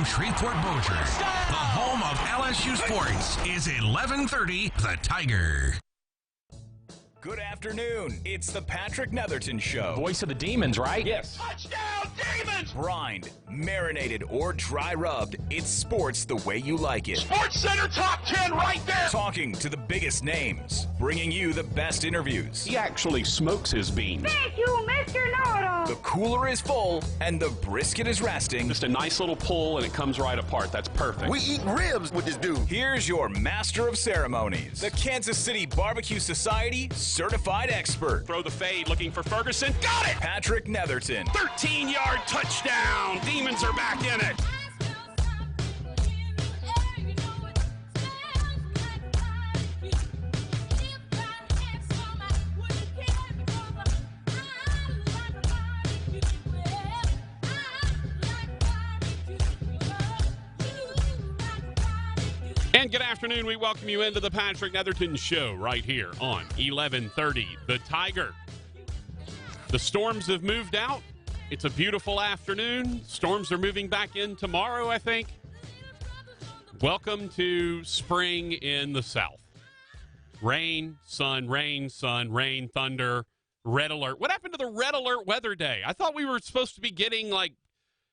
Shreveport Bossier. The home of LSU sports is 1130 The Tiger. Good afternoon. It's the Patrick Netherton Show. Voice of the Demons, right? Yes. Touchdown, Demons! Brined, marinated, or dry rubbed, it's sports the way you like it. Sports Center top 10 right there! Talking to the biggest names, bringing you the best interviews. He actually smokes his beans. Thank you, Mr. Know-It-All. The cooler is full, and the brisket is resting. Just a nice little pull, and it comes right apart. That's perfect. We eat ribs with this dude. Here's your master of ceremonies, the Kansas City Barbecue Society certified expert. Throw the fade, looking for Ferguson. Got it! Patrick Netherton. 13-yard touchdown. Demons are back in it. And good afternoon. We welcome you into the Patrick Netherton Show right here on 1130 The Tiger. The storms have moved out. It's a beautiful afternoon. Storms are moving back in tomorrow, I think. Welcome to spring in the South. Rain, sun, thunder, red alert. What happened to the red alert weather day? I thought we were supposed to be getting, like,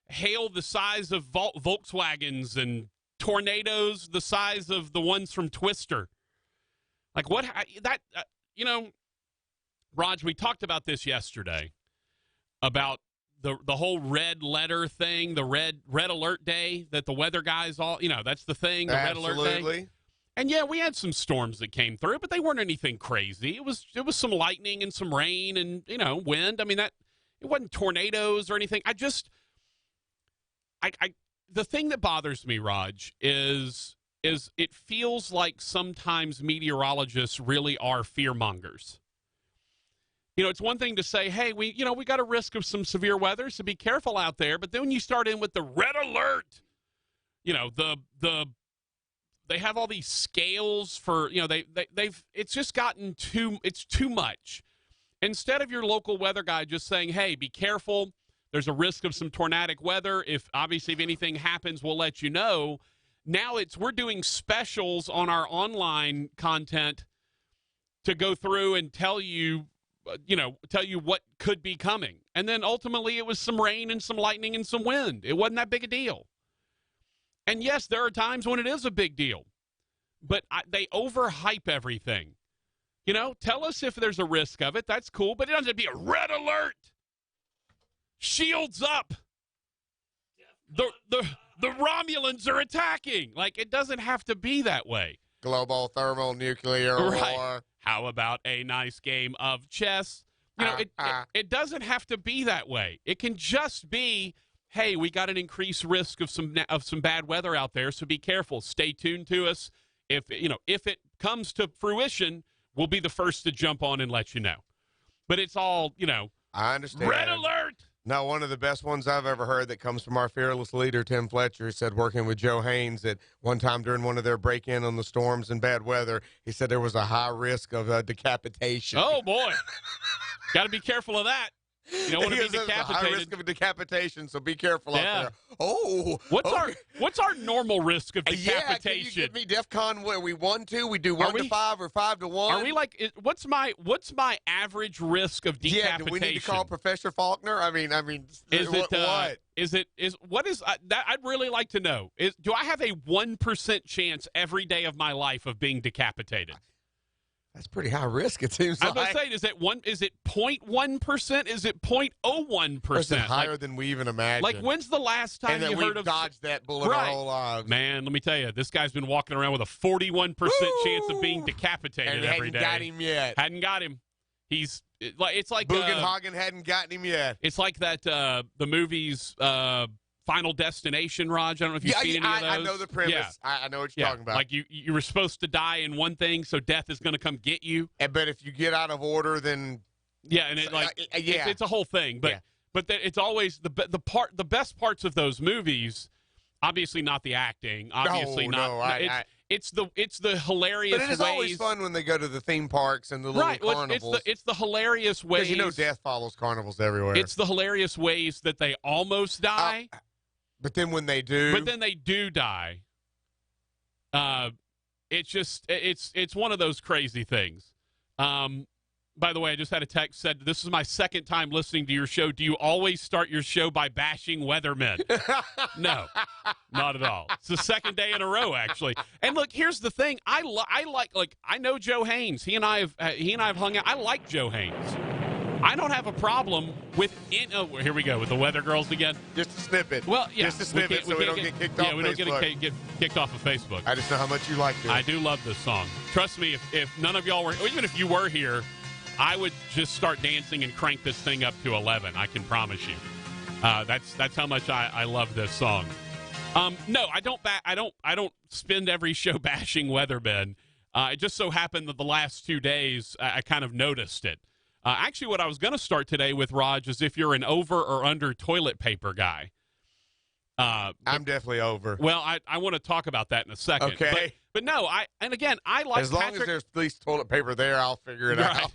hail the size of Volkswagens and tornadoes the size of the ones from Twister. Like, what? Raj, we talked about this yesterday, about the whole red letter thing, the red alert day that the weather guys all, that's the thing, the Absolutely. red alert day. And yeah, we had some storms that came through, but they weren't anything crazy. It was some lightning and some rain and, wind. I mean, it wasn't tornadoes or anything. The thing that bothers me, Raj, is it feels like sometimes meteorologists really are fearmongers. It's one thing to say, hey, we got a risk of some severe weather, so be careful out there. But then when you start in with the red alert, they have all these scales for, it's just gotten too much. Instead of your local weather guy just saying, hey, be careful. There's a risk of some tornadic weather. If anything happens, we'll let you know. Now we're doing specials on our online content to go through and tell you what could be coming. And then ultimately it was some rain and some lightning and some wind. It wasn't that big a deal. And yes, there are times when it is a big deal, but they overhype everything. Tell us if there's a risk of it. That's cool, but it doesn't have to be a red alert. Shields up. The Romulans are attacking. Like, it doesn't have to be that way. Global thermal nuclear war. How about a nice game of chess? It doesn't have to be that way. It can just be, hey, we got an increased risk of some bad weather out there, so be careful. Stay tuned to us. If it comes to fruition, we'll be the first to jump on and let you know. But it's all, I understand. Red alert. Now, one of the best ones I've ever heard that comes from our fearless leader, Tim Fletcher, said working with Joe Haynes at one time during one of their break-in on the storms and bad weather, he said there was a high risk of decapitation. Oh, boy. Got to be careful of that. You don't want to be decapitated. High risk of decapitation, so be careful out there. Oh. What's our normal risk of decapitation? Can you give me DEFCON where we 1 to? We do 1 to 5 or 5 to 1? Are we like, what's my average risk of decapitation? Yeah, do we need to call Professor Faulkner? I mean, what? I'd really like to know. Do I have a 1% chance every day of my life of being decapitated? That's pretty high risk, it seems like. I was going to say, is it 0.1%? Is it 0.01%? Is it higher than we even imagined? Like, when's the last time you heard of... dodged that bullet our whole lives? Man, let me tell you, this guy's been walking around with a 41% chance of being decapitated every day. Hadn't got him yet. Hadn't got him. It's like... Bugenhagen hadn't gotten him yet. It's like that, the movie's... Final Destination, Raj. I don't know if you've seen any of those. I know the premise. Yeah. I know what you're talking about. Like you were supposed to die in one thing, so death is going to come get you. But if you get out of order, then it's a whole thing. But it's always the best parts of those movies. Obviously, not the acting. Obviously, it's the hilarious. But it is always fun when they go to the theme parks and the little carnivals. It's the hilarious ways. Because death follows carnivals everywhere. It's the hilarious ways that they almost die. But then when they do die. It's one of those crazy things. By the way, I just had a text said, this is my second time listening to your show. Do you always start your show by bashing weathermen? No, not at all. It's the second day in a row, actually. And look, here's the thing. I know Joe Haynes. He and I have hung out. I like Joe Haynes. I don't have a problem with here we go with the weather girls again. Just a snippet. Well, yeah, just a snippet, so we don't get kicked off. Yeah, we don't get kicked off of Facebook. I just know how much you like this. I do love this song. Trust me, if none of y'all were, or even if you were here, I would just start dancing and crank this thing up to 11. I can promise you. That's how much I love this song. No, I don't spend every show bashing weathermen. It just so happened that the last 2 days I kind of noticed it. Actually, what I was going to start today with, Raj, is if you're an over or under toilet paper guy. I'm definitely over. Well, I want to talk about that in a second. Okay. But no, I like as long Patrick, as there's at least toilet paper there, I'll figure it out.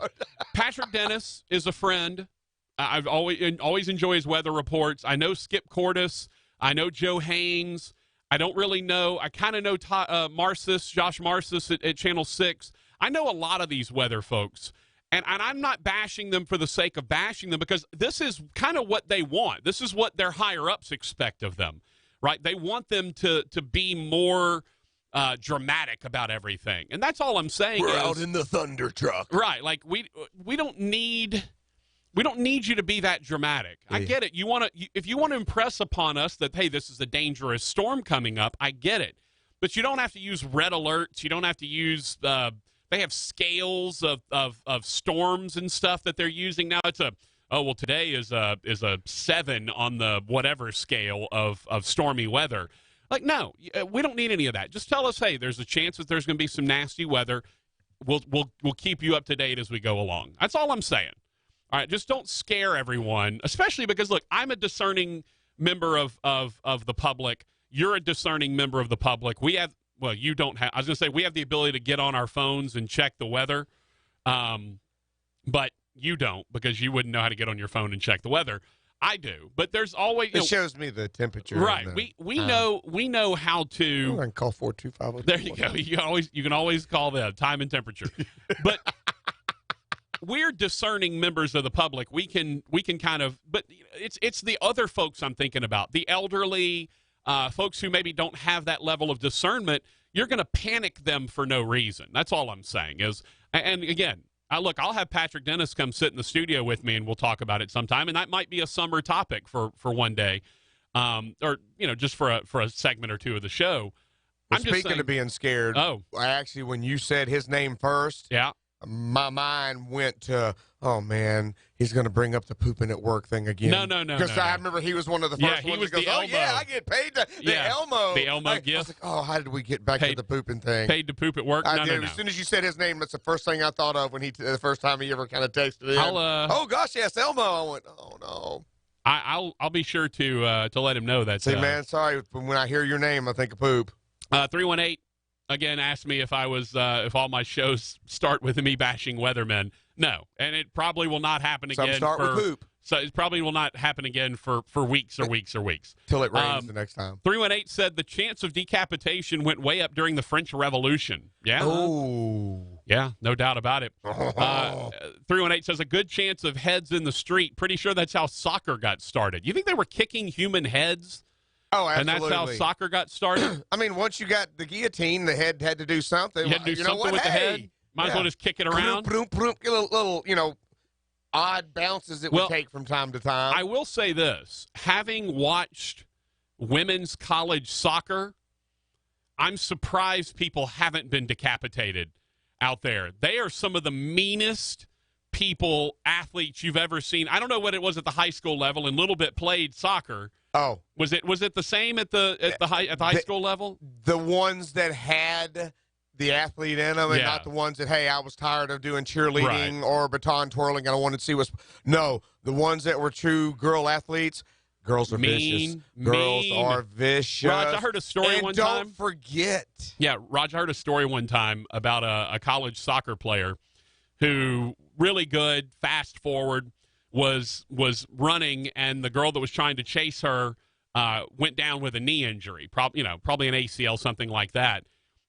Patrick Dennis is a friend. I've always enjoy his weather reports. I know Skip Cordis. I know Joe Haynes. I don't really know. I kind of know Josh Marcis at Channel 6. I know a lot of these weather folks. And I'm not bashing them for the sake of bashing them, because this is kind of what they want. This is what their higher-ups expect of them, right? They want them to be more dramatic about everything. And that's all I'm saying. We're out in the thunder truck. Right. Like, we don't need you to be that dramatic. Yeah. I get it. If you want to impress upon us that, hey, this is a dangerous storm coming up, I get it. But you don't have to use red alerts. You don't have to use they have scales of storms and stuff that they're using now. It's today is a 7 on the whatever scale of stormy weather. Like, no, we don't need any of that. Just tell us, hey, there's a chance that there's going to be some nasty weather. We'll keep you up to date as we go along. That's all I'm saying. All right, just don't scare everyone, especially because, look, I'm a discerning member of the public. You're a discerning member of the public. You don't have. I was going to say we have the ability to get on our phones and check the weather, but you don't, because you wouldn't know how to get on your phone and check the weather. I do, but there's always it shows me the temperature. Right. We know how to. I can call 425. There you go. You can always call them time and temperature, but we're discerning members of the public. We can kind of, but it's the other folks I'm thinking about, the elderly. Folks who maybe don't have that level of discernment. You're going to panic them for no reason. That's all I'm saying is, and again, I'll have Patrick Dennis come sit in the studio with me and we'll talk about it sometime. And that might be a summer topic for one day, or just for a segment or two of the show. Well, speaking of being scared, when you said his name first, yeah, my mind went to, oh man, he's going to bring up the pooping at work thing again. No. Because I remember he was one of the first ones that goes, oh yeah, I get paid the Elmo. The Elmo gift. I was like, oh, how did we get back to the pooping thing? Paid to poop at work? I did. As soon as you said his name, that's the first thing I thought of when the first time he ever kind of texted in. Oh gosh, yes, Elmo. I went, oh no. I'll be sure to let him know that. See, man, sorry, when I hear your name, I think of poop. 318. Again, asked me if I was if all my shows start with me bashing weathermen. No, and it probably will not happen again. Some start with poop. So it probably will not happen again for weeks or weeks or weeks. Till it rains the next time. 318 said the chance of decapitation went way up during the French Revolution. Yeah. Oh. Yeah, no doubt about it. 318 says a good chance of heads in the street. Pretty sure that's how soccer got started. You think they were kicking human heads? Oh, absolutely. And that's how soccer got started? I mean, once you got the guillotine, the head had to do something. You had to do something with the head? Might as well just kick it around. Get a little, odd bounces it would take from time to time. I will say this. Having watched women's college soccer, I'm surprised people haven't been decapitated out there. They are some of the meanest athletes you've ever seen. I don't know what it was at the high school level, and Little Bit played soccer. Oh. Was it the same at the high school level? The ones that had the athlete in them, and not the ones that, hey, I was tired of doing cheerleading or baton twirling and I wanted to see what's. No, the ones that were true girl athletes. Girls are vicious. Girls are vicious. Raj, I heard a story one time. Don't forget. Yeah, Raj, I heard a story one time about a college soccer player who really good, fast forward, was running, and the girl that was trying to chase her went down with a knee injury, probably an ACL, something like that.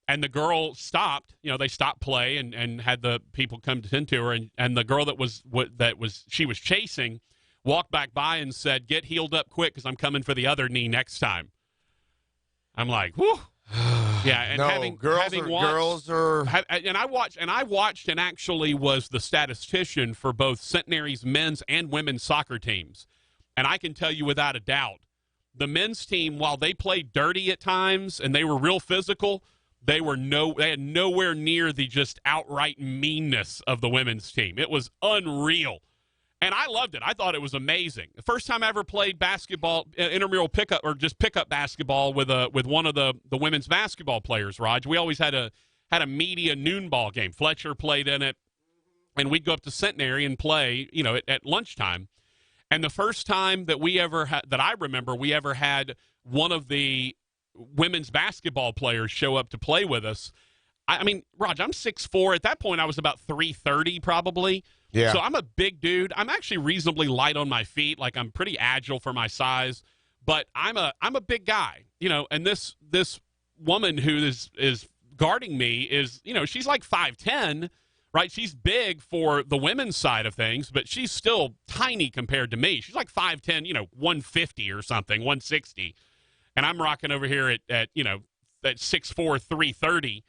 And the girl stopped. They stopped play and had the people come to tend to her. And the girl she was chasing walked back by and said, "Get healed up quick because I'm coming for the other knee next time." I'm like, whew. Yeah, and no, girls are. And I watched and actually was the statistician for both Centenary's men's and women's soccer teams. And I can tell you without a doubt, the men's team, while they played dirty at times and they were real physical, they had nowhere near the just outright meanness of the women's team. It was unreal. And I loved it. I thought it was amazing. The first time I ever played basketball, intramural pickup or just pickup basketball with one of the women's basketball players, Raj. We always had a media noon ball game. Fletcher played in it, and we'd go up to Centenary and play, at lunchtime. And the first time that I remember we ever had one of the women's basketball players show up to play with us. I mean, Raj, I'm 6'4". At that point, I was about 330 probably. Yeah. So I'm a big dude. I'm actually reasonably light on my feet. Like, I'm pretty agile for my size, but I'm a big guy, and this woman who is guarding me is, she's like 5'10", right? She's big for the women's side of things, but she's still tiny compared to me. She's like 5'10", 150 or something, 160. And I'm rocking over here at 6'4", 330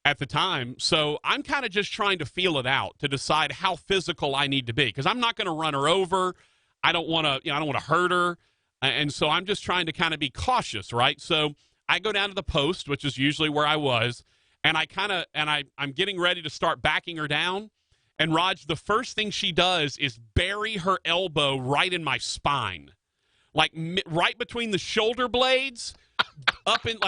at the time. So I'm kind of just trying to feel it out to decide how physical I need to be, because I'm not going to run her over. I don't want to hurt her. And so I'm just trying to kind of be cautious, right? So I go down to the post, which is usually where I was, and I'm getting ready to start backing her down. And Raj, the first thing she does is bury her elbow right in my spine, like right between the shoulder blades, up in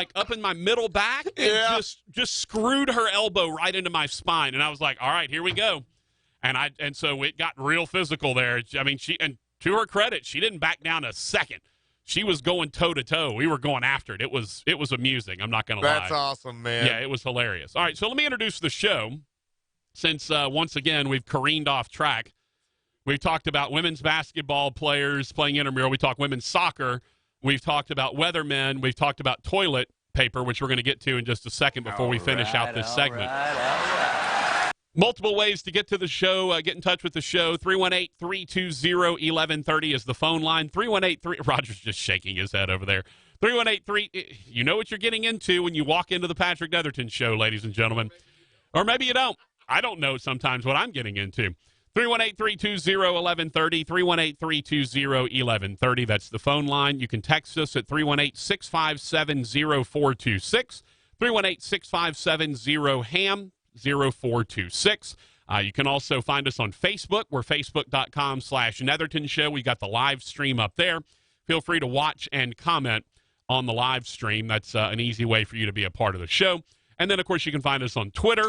my middle back, and just screwed her elbow right into my spine. And I was like, all right, here we go. And so it got real physical there. I mean, and to her credit, she didn't back down a second. She was going toe to toe. We were going after it. It was amusing. I'm not going to lie. That's awesome, man. Yeah, it was hilarious. All right, so let me introduce the show. Since once again we've careened off track, we've talked about women's basketball players playing intramural. We talked women's soccer. We've talked about weathermen. We've talked about toilet paper, which we're going to get to in just a second before we finish out this segment. Multiple ways to get to the show. Get in touch with the show. 318-320-1130 is the phone line. 318-3. Roger's just shaking his head over there. 318-3. You know what you're getting into when you walk into the Patrick Netherton Show, ladies and gentlemen. Or maybe you don't. I don't know sometimes what I'm getting into. 318-320-1130, 318-320-1130. That's the phone line. You can text us at 318-657-0426, 318-657-0HAM, 0426. You can also find us on Facebook. We're facebook.com/Netherton Show. We got the live stream up there. Feel free to watch and comment on the live stream. That's an easy way for you to be a part of the show. And then, of course, you can find us on Twitter.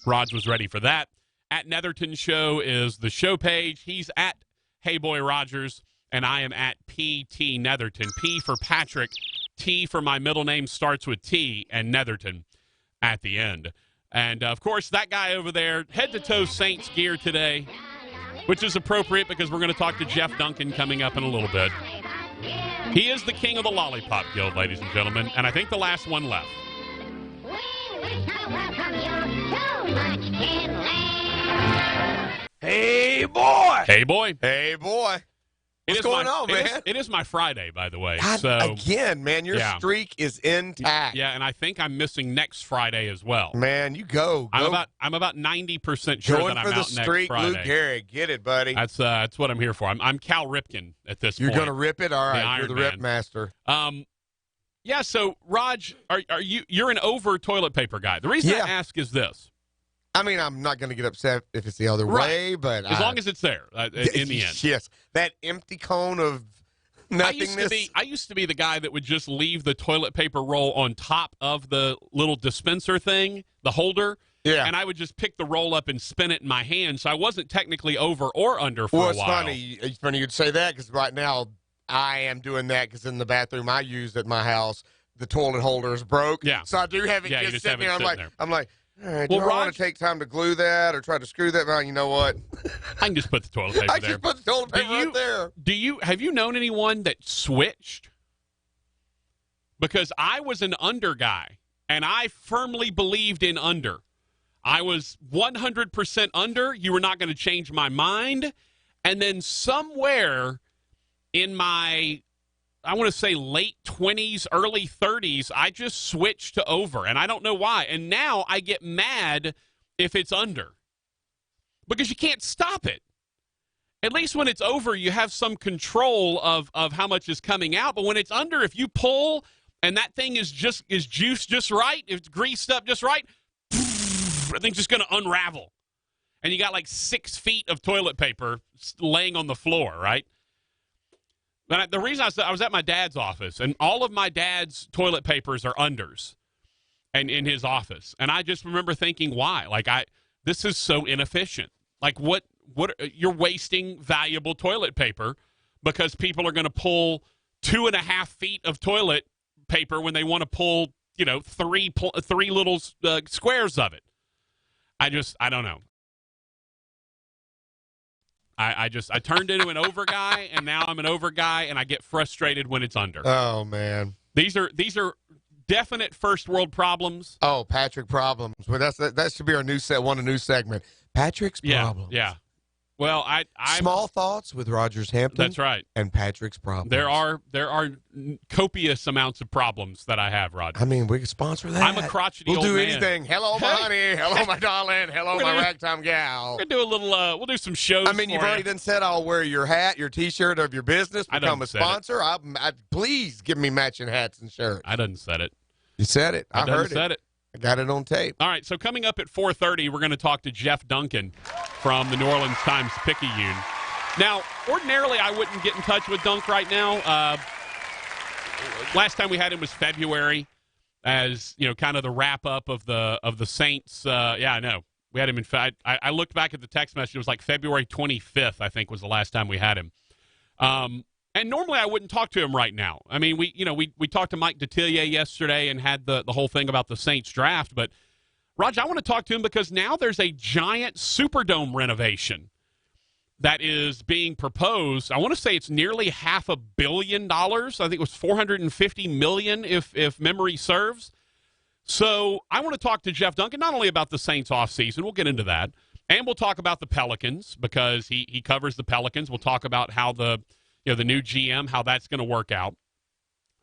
Raj was ready for that. At Netherton Show is the show page. He's at Hey Boy Rogers, and I am at PT Netherton. P for Patrick, T for my middle name starts with T, and Netherton at the end. And, of course, that guy over there, head-to-toe Saints gear today, which is appropriate because we're going to talk to Jeff Duncan coming up in a little bit. He is the king of the Lollipop Guild, ladies and gentlemen, and I think the last one left. Hey, boy. Hey, boy. Hey, boy. What's going on, man? It is my Friday, by the way. God, so again, man, your streak is intact. Yeah, and I think I'm missing next Friday as well. Man, you go. I'm about 90% sure going that I'm for the out streak, next Friday. Luke Gehrig. Get it, buddy. That's what I'm here for. I'm Cal Ripken at this You're point. going to rip it? All right, you're the Iron rip master. Yeah, so, Raj, you're an over toilet paper guy. The reason I ask is this. I mean, I'm not going to get upset if it's the other way, but as long as it's there in the end. Yes, that empty cone of nothingness. I used to be the guy that would just leave the toilet paper roll on top of the little dispenser thing, the holder. Yeah. And I would just pick the roll up and spin it in my hand, so I wasn't technically over or under for a while. It's funny you'd say that because right now I am doing that because in the bathroom I use at my house, the toilet holder is broke. Yeah. So I do have it just sitting there. I'm like, all right, do I want to take time to glue that or try to screw that? Well, you know what? I can just put the toilet paper there. I just put the toilet paper right there. Have you known anyone that switched because I was an under guy, and I firmly believed in under. I was 100% under. You were not going to change my mind. And then somewhere in my, I want to say late 20s, early 30s, I just switched to over, and I don't know why. And now I get mad if it's under because you can't stop it. At least when it's over, you have some control of how much is coming out. But when it's under, if you pull and that thing is juiced just right, if it's greased up just right, the thing's just going to unravel. And you got like 6 feet of toilet paper laying on the floor, right? But the reason I was at my dad's office, and all of my dad's toilet papers are unders and in his office. And I just remember thinking, why? Like, this is so inefficient. Like, what you're wasting valuable toilet paper because people are going to pull 2.5 feet of toilet paper when they want to pull, three little squares of it. I don't know. I turned into an over guy, and now I'm an over guy, and I get frustrated when it's under. Oh, man. These are definite first world problems. Oh, Patrick problems. Well, that should be our new segment. Patrick's problems. Yeah. Well, I'm Small Thoughts with Rogers Hampton. That's right. And Patrick's problems. There are copious amounts of problems that I have, Roger. I mean, we can sponsor that. I'm a crotchety old man. We'll do anything. Hello, my honey. Hello, my darling. Hello, my ragtime gal. We're gonna do a little. We'll do some shows. I mean, you've already done said I'll wear your hat, your T-shirt of your business, become a sponsor. Please give me matching hats and shirts. I done said it. You said it. I heard it. I got it on tape. All right, so coming up at 4:30, we're going to talk to Jeff Duncan from the New Orleans Times-Picayune. Now, ordinarily, I wouldn't get in touch with Dunk right now. Last time we had him was February, as kind of the wrap up of the Saints. Yeah, I know we had him in. I looked back at the text message. It was like February 25th, I think, was the last time we had him. And normally I wouldn't talk to him right now. I mean, we talked to Mike Detillier yesterday and had the whole thing about the Saints draft. But, Raj, I want to talk to him because now there's a giant Superdome renovation that is being proposed. I want to say it's nearly $500 million. I think it was $450 million if memory serves. So I want to talk to Jeff Duncan not only about the Saints offseason. We'll get into that. And we'll talk about the Pelicans because he covers the Pelicans. We'll talk about how the new GM, how that's going to work out.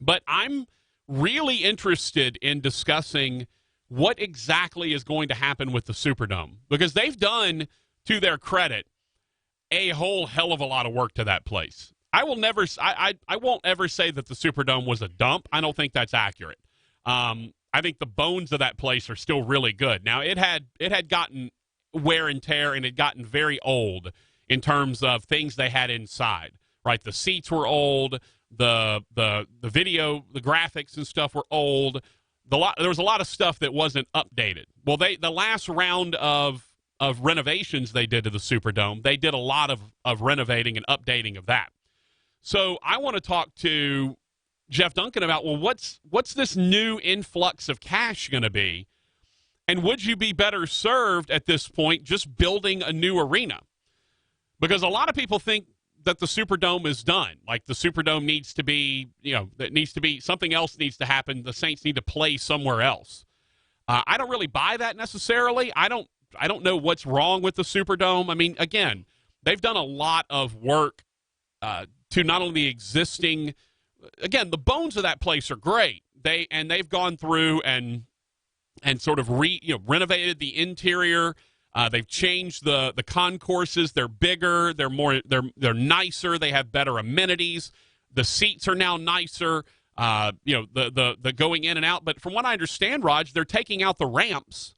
But I'm really interested in discussing what exactly is going to happen with the Superdome because they've done, to their credit, a whole hell of a lot of work to that place. I won't ever say that the Superdome was a dump. I don't think that's accurate. I think the bones of that place are still really good. Now, it had gotten wear and tear and it had gotten very old in terms of things they had inside. Right, the seats were old, the video, the graphics and stuff were old. There was a lot of stuff that wasn't updated. Well, the last round of renovations they did to the Superdome, they did a lot of renovating and updating of that. So I want to talk to Jeff Duncan about, well, what's this new influx of cash going to be? And would you be better served at this point just building a new arena? Because a lot of people think that the Superdome is done. Like the Superdome needs to be, that needs to be, something else needs to happen. The Saints need to play somewhere else. I don't really buy that necessarily. I don't know what's wrong with the Superdome. I mean, again, they've done a lot of work to not only the existing, again, the bones of that place are great. They've gone through and sort of renovated the interior. They've changed the concourses. They're bigger. They're nicer. They have better amenities. The seats are now nicer. The going in and out. But from what I understand, Raj, they're taking out the ramps,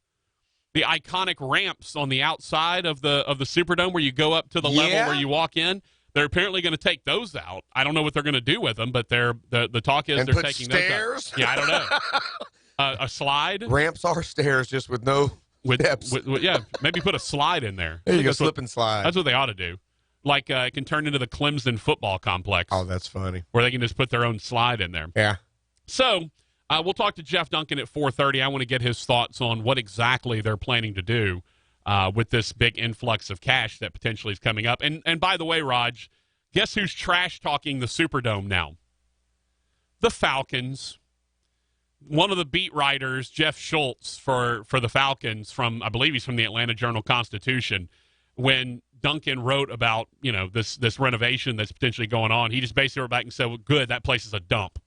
the iconic ramps on the outside of the Superdome where you go up to the level where you walk in. They're apparently going to take those out. I don't know what they're going to do with them, but the talk is they're taking stairs? Those out. Yeah, I don't know. A slide. Ramps are stairs, just with no. With maybe put a slide in there. There you go, slip and slide. That's what they ought to do. Like it can turn into the Clemson football complex. Oh, that's funny. Where they can just put their own slide in there. Yeah. So we'll talk to Jeff Duncan at 4:30. I want to get his thoughts on what exactly they're planning to do with this big influx of cash that potentially is coming up. And by the way, Raj, guess who's trash talking the Superdome now? The Falcons. one of the beat writers, Jeff Schultz, for the Falcons, I believe he's from the Atlanta Journal-Constitution, when Duncan wrote about, this renovation that's potentially going on, he just basically wrote back and said, well, good, that place is a dump.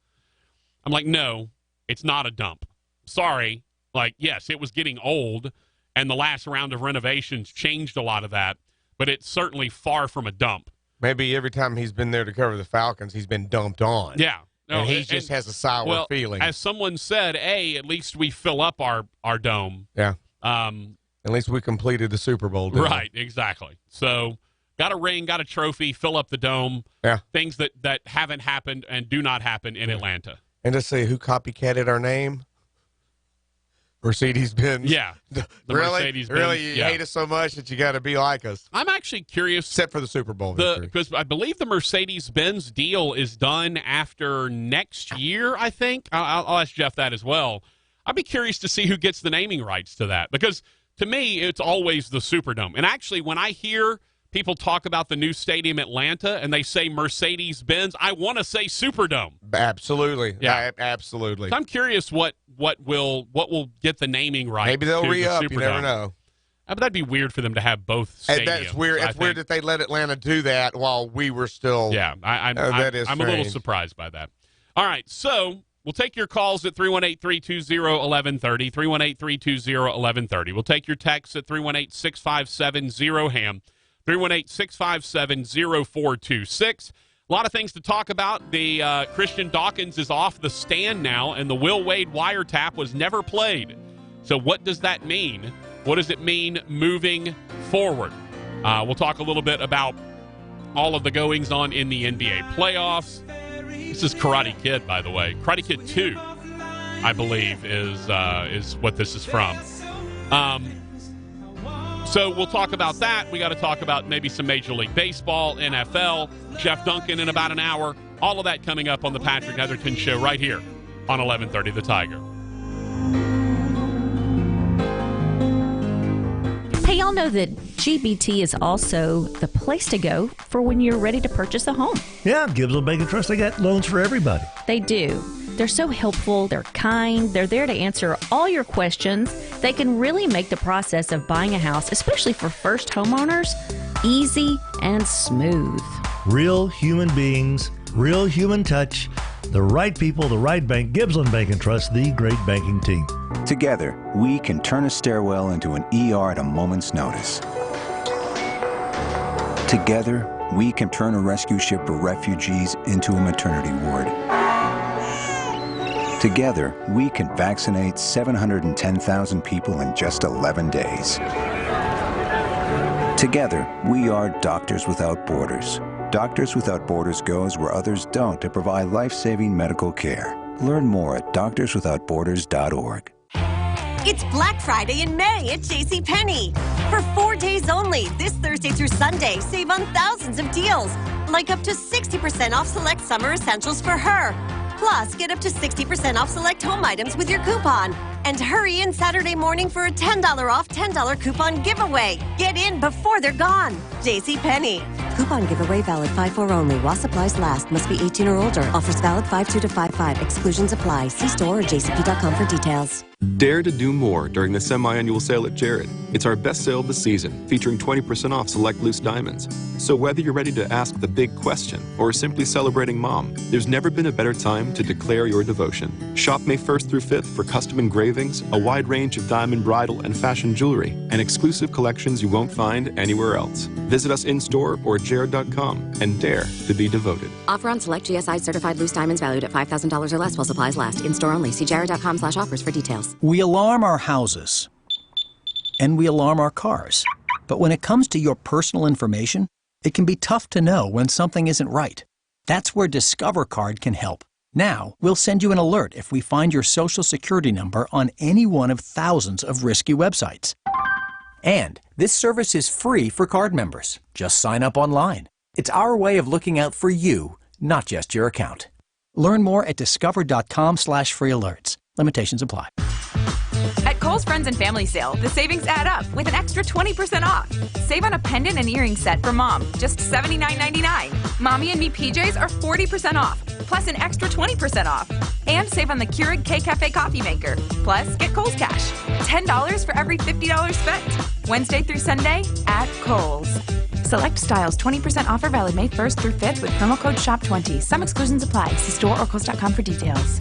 I'm like, no, it's not a dump. Sorry. Like, yes, it was getting old, and the last round of renovations changed a lot of that, but it's certainly far from a dump. Maybe every time he's been there to cover the Falcons, he's been dumped on. Yeah. No, and he just has a sour feeling. As someone said, at least we fill up our dome. Yeah. At least we completed the Super Bowl. Right, exactly. So got a ring, got a trophy, fill up the dome. Yeah. Things that haven't happened and do not happen in Atlanta. And to say who copycatted our name? Mercedes-Benz. Yeah. The really? Mercedes-Benz. Really? You hate us so much that you got to be like us? I'm actually curious. Except for the Super Bowl victory. Because I believe the Mercedes-Benz deal is done after next year, I think. I'll ask Jeff that as well. I'd be curious to see who gets the naming rights to that. Because to me, it's always the Superdome. And actually, when I hear people talk about the new stadium Atlanta and they say Mercedes-Benz, I want to say Superdome. Absolutely. Yeah. Absolutely. So I'm curious what will get the naming right. Maybe they'll re-up. You never know. But that'd be weird for them to have both stadiums. And that's weird. It's weird that they let Atlanta do that while we were still. Yeah, I'm a little surprised by that. All right, so we'll take your calls at 318-320-1130, 318-320-1130. We'll take your texts at 318-657-0HAM, 318-657-0426. A lot of things to talk about. The Christian Dawkins is off the stand now, and the Will Wade wiretap was never played. So what does that mean? What does it mean moving forward? We'll talk a little bit about all of the goings-on in the NBA playoffs. This is Karate Kid, by the way. Karate Kid 2, I believe, is what this is from. So we'll talk about that. We got to talk about maybe some Major League Baseball, NFL, Jeff Duncan in about an hour. All of that coming up on the Patrick Netherton Show right here on 1130 The Tiger. Hey, y'all know that GBT is also the place to go for when you're ready to purchase a home. Yeah, Gibbs Bank and Trust, they got loans for everybody. They do. They're so helpful, they're kind, they're there to answer all your questions. They can really make the process of buying a house, especially for first homeowners, easy and smooth. Real human beings, real human touch, the right people, the right bank. Gibbs Bank and Trust, the great banking team. Together, we can turn a stairwell into an ER at a moment's notice. Together, we can turn a rescue ship for refugees into a maternity ward. Together, we can vaccinate 710,000 people in just 11 days. Together, we are Doctors Without Borders. Doctors Without Borders goes where others don't to provide life-saving medical care. Learn more at doctorswithoutborders.org. It's Black Friday in May at JCPenney. For 4 days only, this Thursday through Sunday, save on thousands of deals, like up to 60% off select summer essentials for her. Plus, get up to 60% off select home items with your coupon. And hurry in Saturday morning for a $10 off $10 coupon giveaway. Get in before they're gone. JCPenney. Coupon giveaway valid 5/4 only. While supplies last. Must be 18 or older. Offers valid 5/2 to 5/5. Exclusions apply. See store or jcp.com for details. Dare to do more during the semi-annual sale at Jared. It's our best sale of the season, featuring 20% off select loose diamonds. So whether you're ready to ask the big question or simply celebrating mom, there's never been a better time to declare your devotion. Shop May 1st through 5th for custom engravings, a wide range of diamond bridal and fashion jewelry, and exclusive collections you won't find anywhere else. Visit us in-store or jared.com and dare to be devoted. Offer on select GSI certified loose diamonds valued at $5,000 or less while supplies last. In-store only. See jared.com/offers for details. We alarm our houses, and we alarm our cars. But when it comes to your personal information, it can be tough to know when something isn't right. That's where Discover Card can help. Now, we'll send you an alert if we find your Social Security number on any one of thousands of risky websites. And this service is free for card members. Just sign up online. It's our way of looking out for you, not just your account. Learn more at discover.com/free alerts. Limitations apply. At Kohl's Friends and Family Sale, the savings add up with an extra 20% off. Save on a pendant and earring set for mom, just $79.99. Mommy and Me PJs are 40% off, plus an extra 20% off. And save on the Keurig K-Cafe coffee maker. Plus, get Kohl's Cash. $10 for every $50 spent. Wednesday through Sunday at Kohl's. Select styles, 20% offer valid May 1st through 5th with promo code SHOP20. Some exclusions apply. See store or Kohl's.com for details.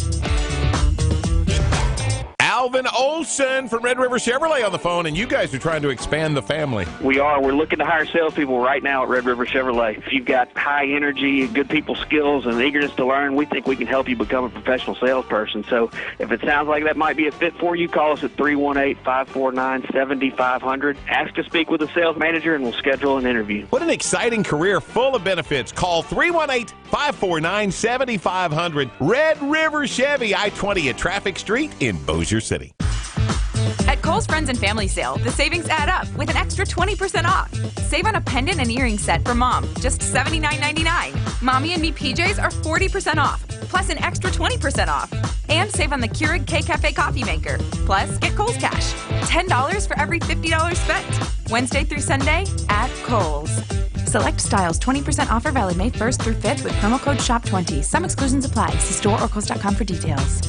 Alvin Olson from Red River Chevrolet on the phone, and you guys are trying to expand the family. We are. We're looking to hire salespeople right now at Red River Chevrolet. If you've got high energy, good people skills, and eagerness to learn, we think we can help you become a professional salesperson. So if it sounds like that might be a fit for you, call us at 318-549-7500. Ask to speak with a sales manager, and we'll schedule an interview. What an exciting career full of benefits. Call 318-549-7500. Red River Chevy, I-20 at Traffic Street in Bossier City. At Kohl's Friends and Family Sale, the savings add up with an extra 20% off. Save on a pendant and earring set for mom, just $79.99. Mommy and Me PJs are 40% off, plus an extra 20% off. And save on the Keurig K-Cafe coffee maker. Plus, get Kohl's Cash. $10 for every $50 spent. Wednesday through Sunday at Kohl's. Select styles, 20% offer valid May 1st through 5th with promo code SHOP20. Some exclusions apply. See store or Kohl's.com for details.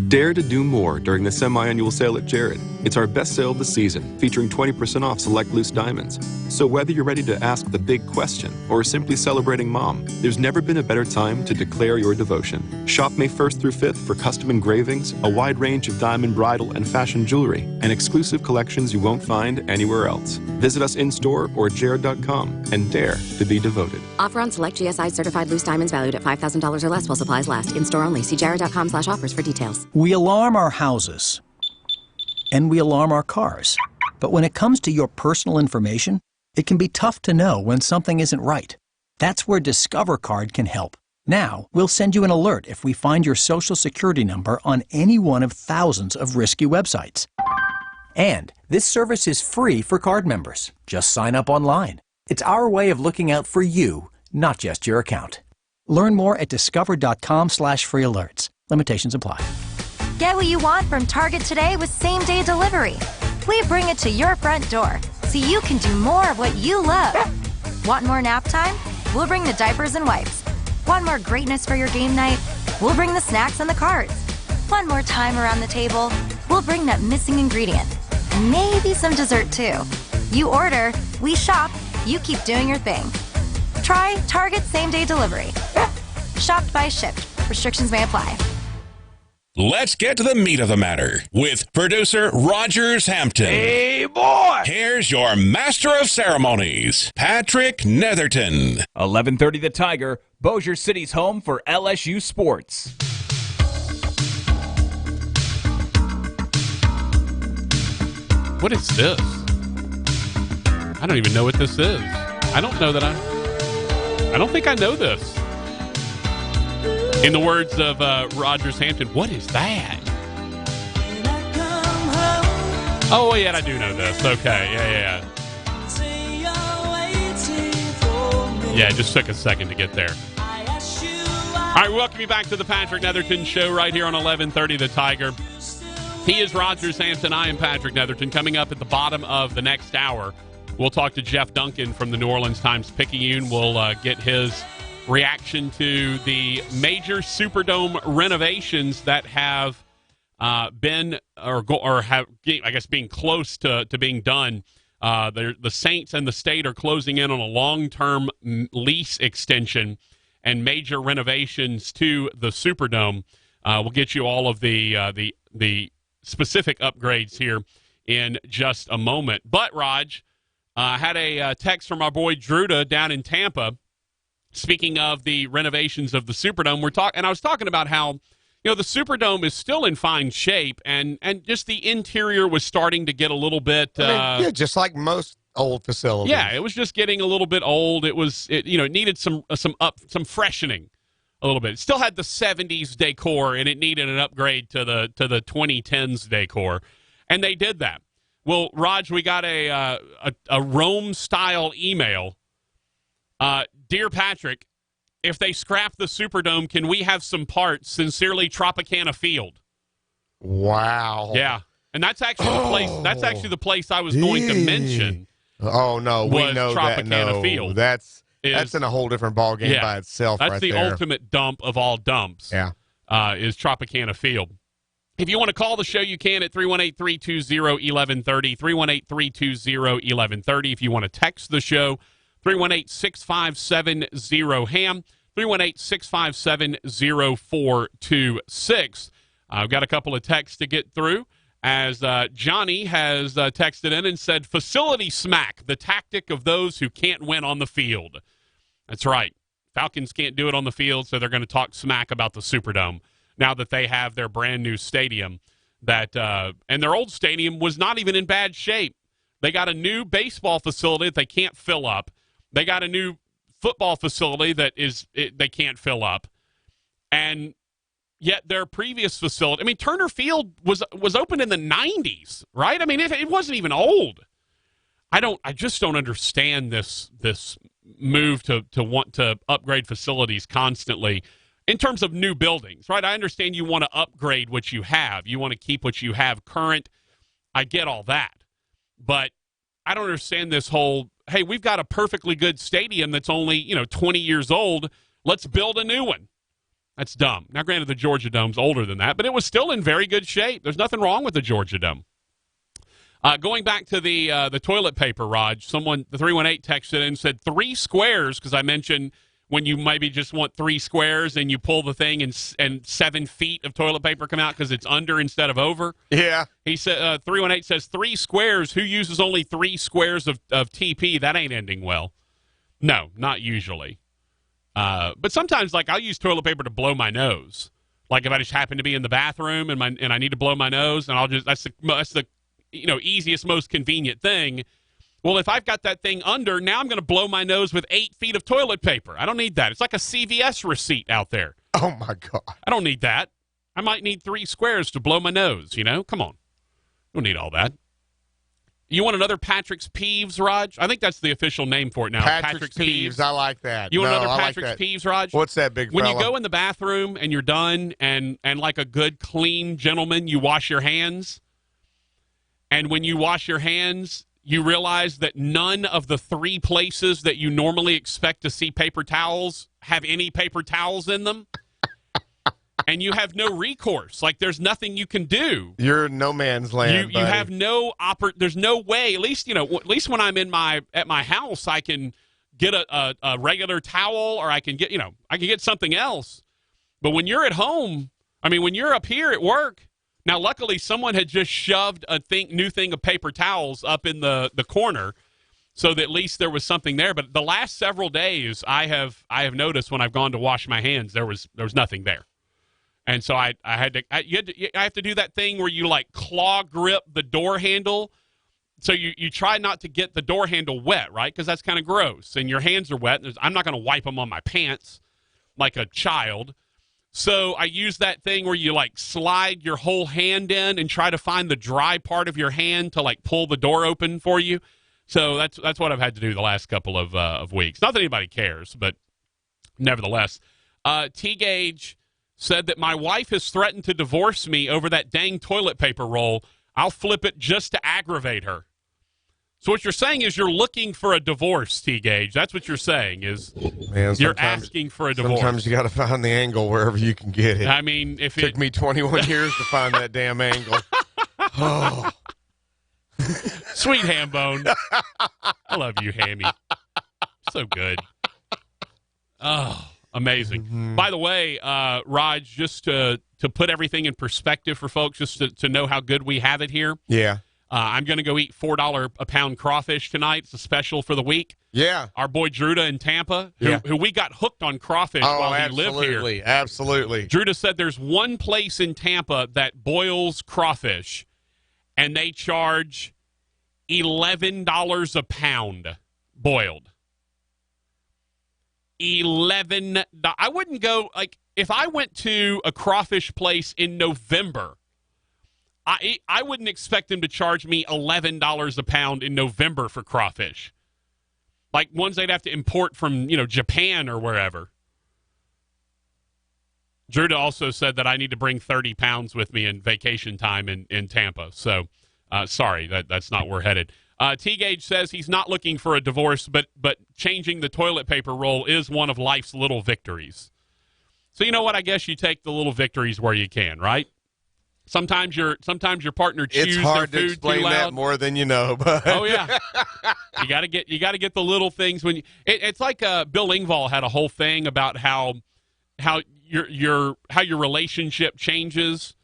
Dare to do more during the semi-annual sale at Jared. It's our best sale of the season, featuring 20% off select loose diamonds. So whether you're ready to ask the big question or simply celebrating mom, there's never been a better time to declare your devotion. Shop May 1st through 5th for custom engravings, a wide range of diamond bridal and fashion jewelry, and exclusive collections you won't find anywhere else. Visit us in-store or jared.com and dare to be devoted. Offer on select GSI certified loose diamonds valued at $5,000 or less while supplies last. In-store only. See jared.com/offers for details. We alarm our houses, and we alarm our cars. But when it comes to your personal information, it can be tough to know when something isn't right. That's where Discover Card can help. Now, we'll send you an alert if we find your Social Security number on any one of thousands of risky websites. And this service is free for card members. Just sign up online. It's our way of looking out for you, not just your account. Learn more at discover.com/free alerts. Limitations apply. Get what you want from Target today with same-day delivery. We bring it to your front door so you can do more of what you love. Want more nap time? We'll bring the diapers and wipes. Want more greatness for your game night? We'll bring the snacks and the cards. Want more time around the table? We'll bring that missing ingredient. And maybe some dessert too. You order, we shop, you keep doing your thing. Try Target same-day delivery. Shopped by Shipt. Restrictions may apply. Let's get to the meat of the matter with producer Rogers Hampton. Hey, boy! Here's your master of ceremonies, Patrick Netherton. 11:30 The Tiger, Bossier City's home for LSU sports. What is this? I don't even know what this is. I don't know that I don't think I know this. In the words of Rogers Hampton, what is that? Oh, yeah, I do know this. Okay, yeah. Yeah, it just took a second to get there. All right, welcome you back to the Patrick Netherton Show right here on 11:30 The Tiger. He is Rogers Hampton. I am Patrick Netherton. Coming up at the bottom of the next hour, we'll talk to Jeff Duncan from the New Orleans Times-Picayune. We'll get his reaction to the major Superdome renovations that have been or have, I guess, being close to being done. The Saints and the state are closing in on a long-term lease extension and major renovations to the Superdome. We'll get you all of the specific upgrades here in just a moment. But, Raj, had a text from our boy Druda down in Tampa. Speaking of the renovations of the Superdome, I was talking about how, the Superdome is still in fine shape, and just the interior was starting to get a little bit. Just like most old facilities. Yeah, it was just getting a little bit old. It needed some freshening a little bit. It still had the 70s decor, and it needed an upgrade to the 2010s decor, and they did that. Well, Raj, we got a Rome style email. Dear Patrick, if they scrap the Superdome, can we have some parts? Sincerely, Tropicana Field. Wow. Yeah, and that's actually the place. That's actually the place I was going to mention. Oh no, we know Tropicana that. No, Field. that's that's in a whole different ball game by itself. That's right the there. ultimate dump of all dumps. Yeah, is Tropicana Field. If you want to call the show, you can at 318-320-1130, 318-320-1130. If you want to text the show, 318-657-0HAM, 318-657-0426. I've got a couple of texts to get through, as Johnny has texted in and said, facility smack, the tactic of those who can't win on the field. That's right. Falcons can't do it on the field, so they're going to talk smack about the Superdome now that they have their brand-new stadium. And their old stadium was not even in bad shape. They got a new baseball facility that they can't fill up. They got a new football facility that they can't fill up. And yet their previous facility, I mean, Turner Field was opened in the 90s, right? I mean, it wasn't even old. I just don't understand this move to want to upgrade facilities constantly in terms of new buildings, right? I understand you want to upgrade what you have. You want to keep what you have current. I get all that. But I don't understand this whole, hey, we've got a perfectly good stadium that's only, 20 years old. Let's build a new one. That's dumb. Now, granted, the Georgia Dome's older than that, but it was still in very good shape. There's nothing wrong with the Georgia Dome. Going back to the toilet paper, Raj, someone, the 318 texted in and said 3 squares, because I mentioned when you maybe just want 3 squares and you pull the thing and 7 feet of toilet paper come out because it's under instead of over. Yeah. He said 318 says 3 squares. Who uses only 3 squares of TP? That ain't ending well. No, not usually. But sometimes, like, I'll use toilet paper to blow my nose. Like if I just happen to be in the bathroom and I need to blow my nose, and that's the easiest, most convenient thing. Well, if I've got that thing under, now I'm going to blow my nose with 8 feet of toilet paper. I don't need that. It's like a CVS receipt out there. Oh, my God. I don't need that. I might need 3 squares to blow my nose, Come on. Don't need all that. You want another Patrick's Peeves, Raj? I think that's the official name for it now. Patrick's Peeves. I like that. You want another I Patrick's like that. Peeves, Raj? What's that, big When fella? you go in the bathroom and you're done and like a good, clean gentleman, you wash your hands. And when you wash your hands, you realize that none of the 3 places that you normally expect to see paper towels have any paper towels in them. And you have no recourse. Like, there's nothing you can do. You're in no man's land. You have no there's no way. At least when I'm at my house, I can get a regular towel, or I can get something else. But when you're at home, when you're up here at work, now luckily someone had just shoved a new thing of paper towels up in the corner, so that at least there was something there. But the last several days, I have noticed when I've gone to wash my hands, there was nothing there. And so I have to do that thing where you like claw grip the door handle. So you try not to get the door handle wet, right? Because that's kind of gross. And your hands are wet. I'm not going to wipe them on my pants like a child. So I use that thing where you like slide your whole hand in and try to find the dry part of your hand to like pull the door open for you. So that's what I've had to do the last couple of weeks. Not that anybody cares, but nevertheless. T-Gage said that my wife has threatened to divorce me over that dang toilet paper roll. I'll flip it just to aggravate her. So what you're saying is you're looking for a divorce, T-Gage. That's what you're saying is you're asking for a divorce. Sometimes you got to find the angle wherever you can get it. If it took me 21 years to find that damn angle. Oh. Sweet Hambone. I love you, Hammy. So good. Oh. Amazing. Mm-hmm. By the way, Raj, just to put everything in perspective for folks, just to know how good we have it here. Yeah. I'm going to go eat $4 a pound crawfish tonight. It's a special for the week. Yeah. Our boy Druda in Tampa, who we got hooked on crawfish while he lived here. Absolutely. Druda said there's one place in Tampa that boils crawfish, and they charge $11 a pound boiled. $11. I wouldn't go, like, if I went to a crawfish place in November, I wouldn't expect them to charge me $11 a pound in November for crawfish. Like ones they'd have to import from, Japan or wherever. Druda also said that I need to bring 30 pounds with me in vacation time in Tampa. So, sorry, that's not where we're headed. T-Gage says he's not looking for a divorce, but changing the toilet paper roll is one of life's little victories. So you know what? I guess you take the little victories where you can, right? Sometimes your partner chews it's hard their food to explain too loud. that more than you know. But Oh yeah, you got to get the little things when it's like Bill Engvall had a whole thing about how your relationship changes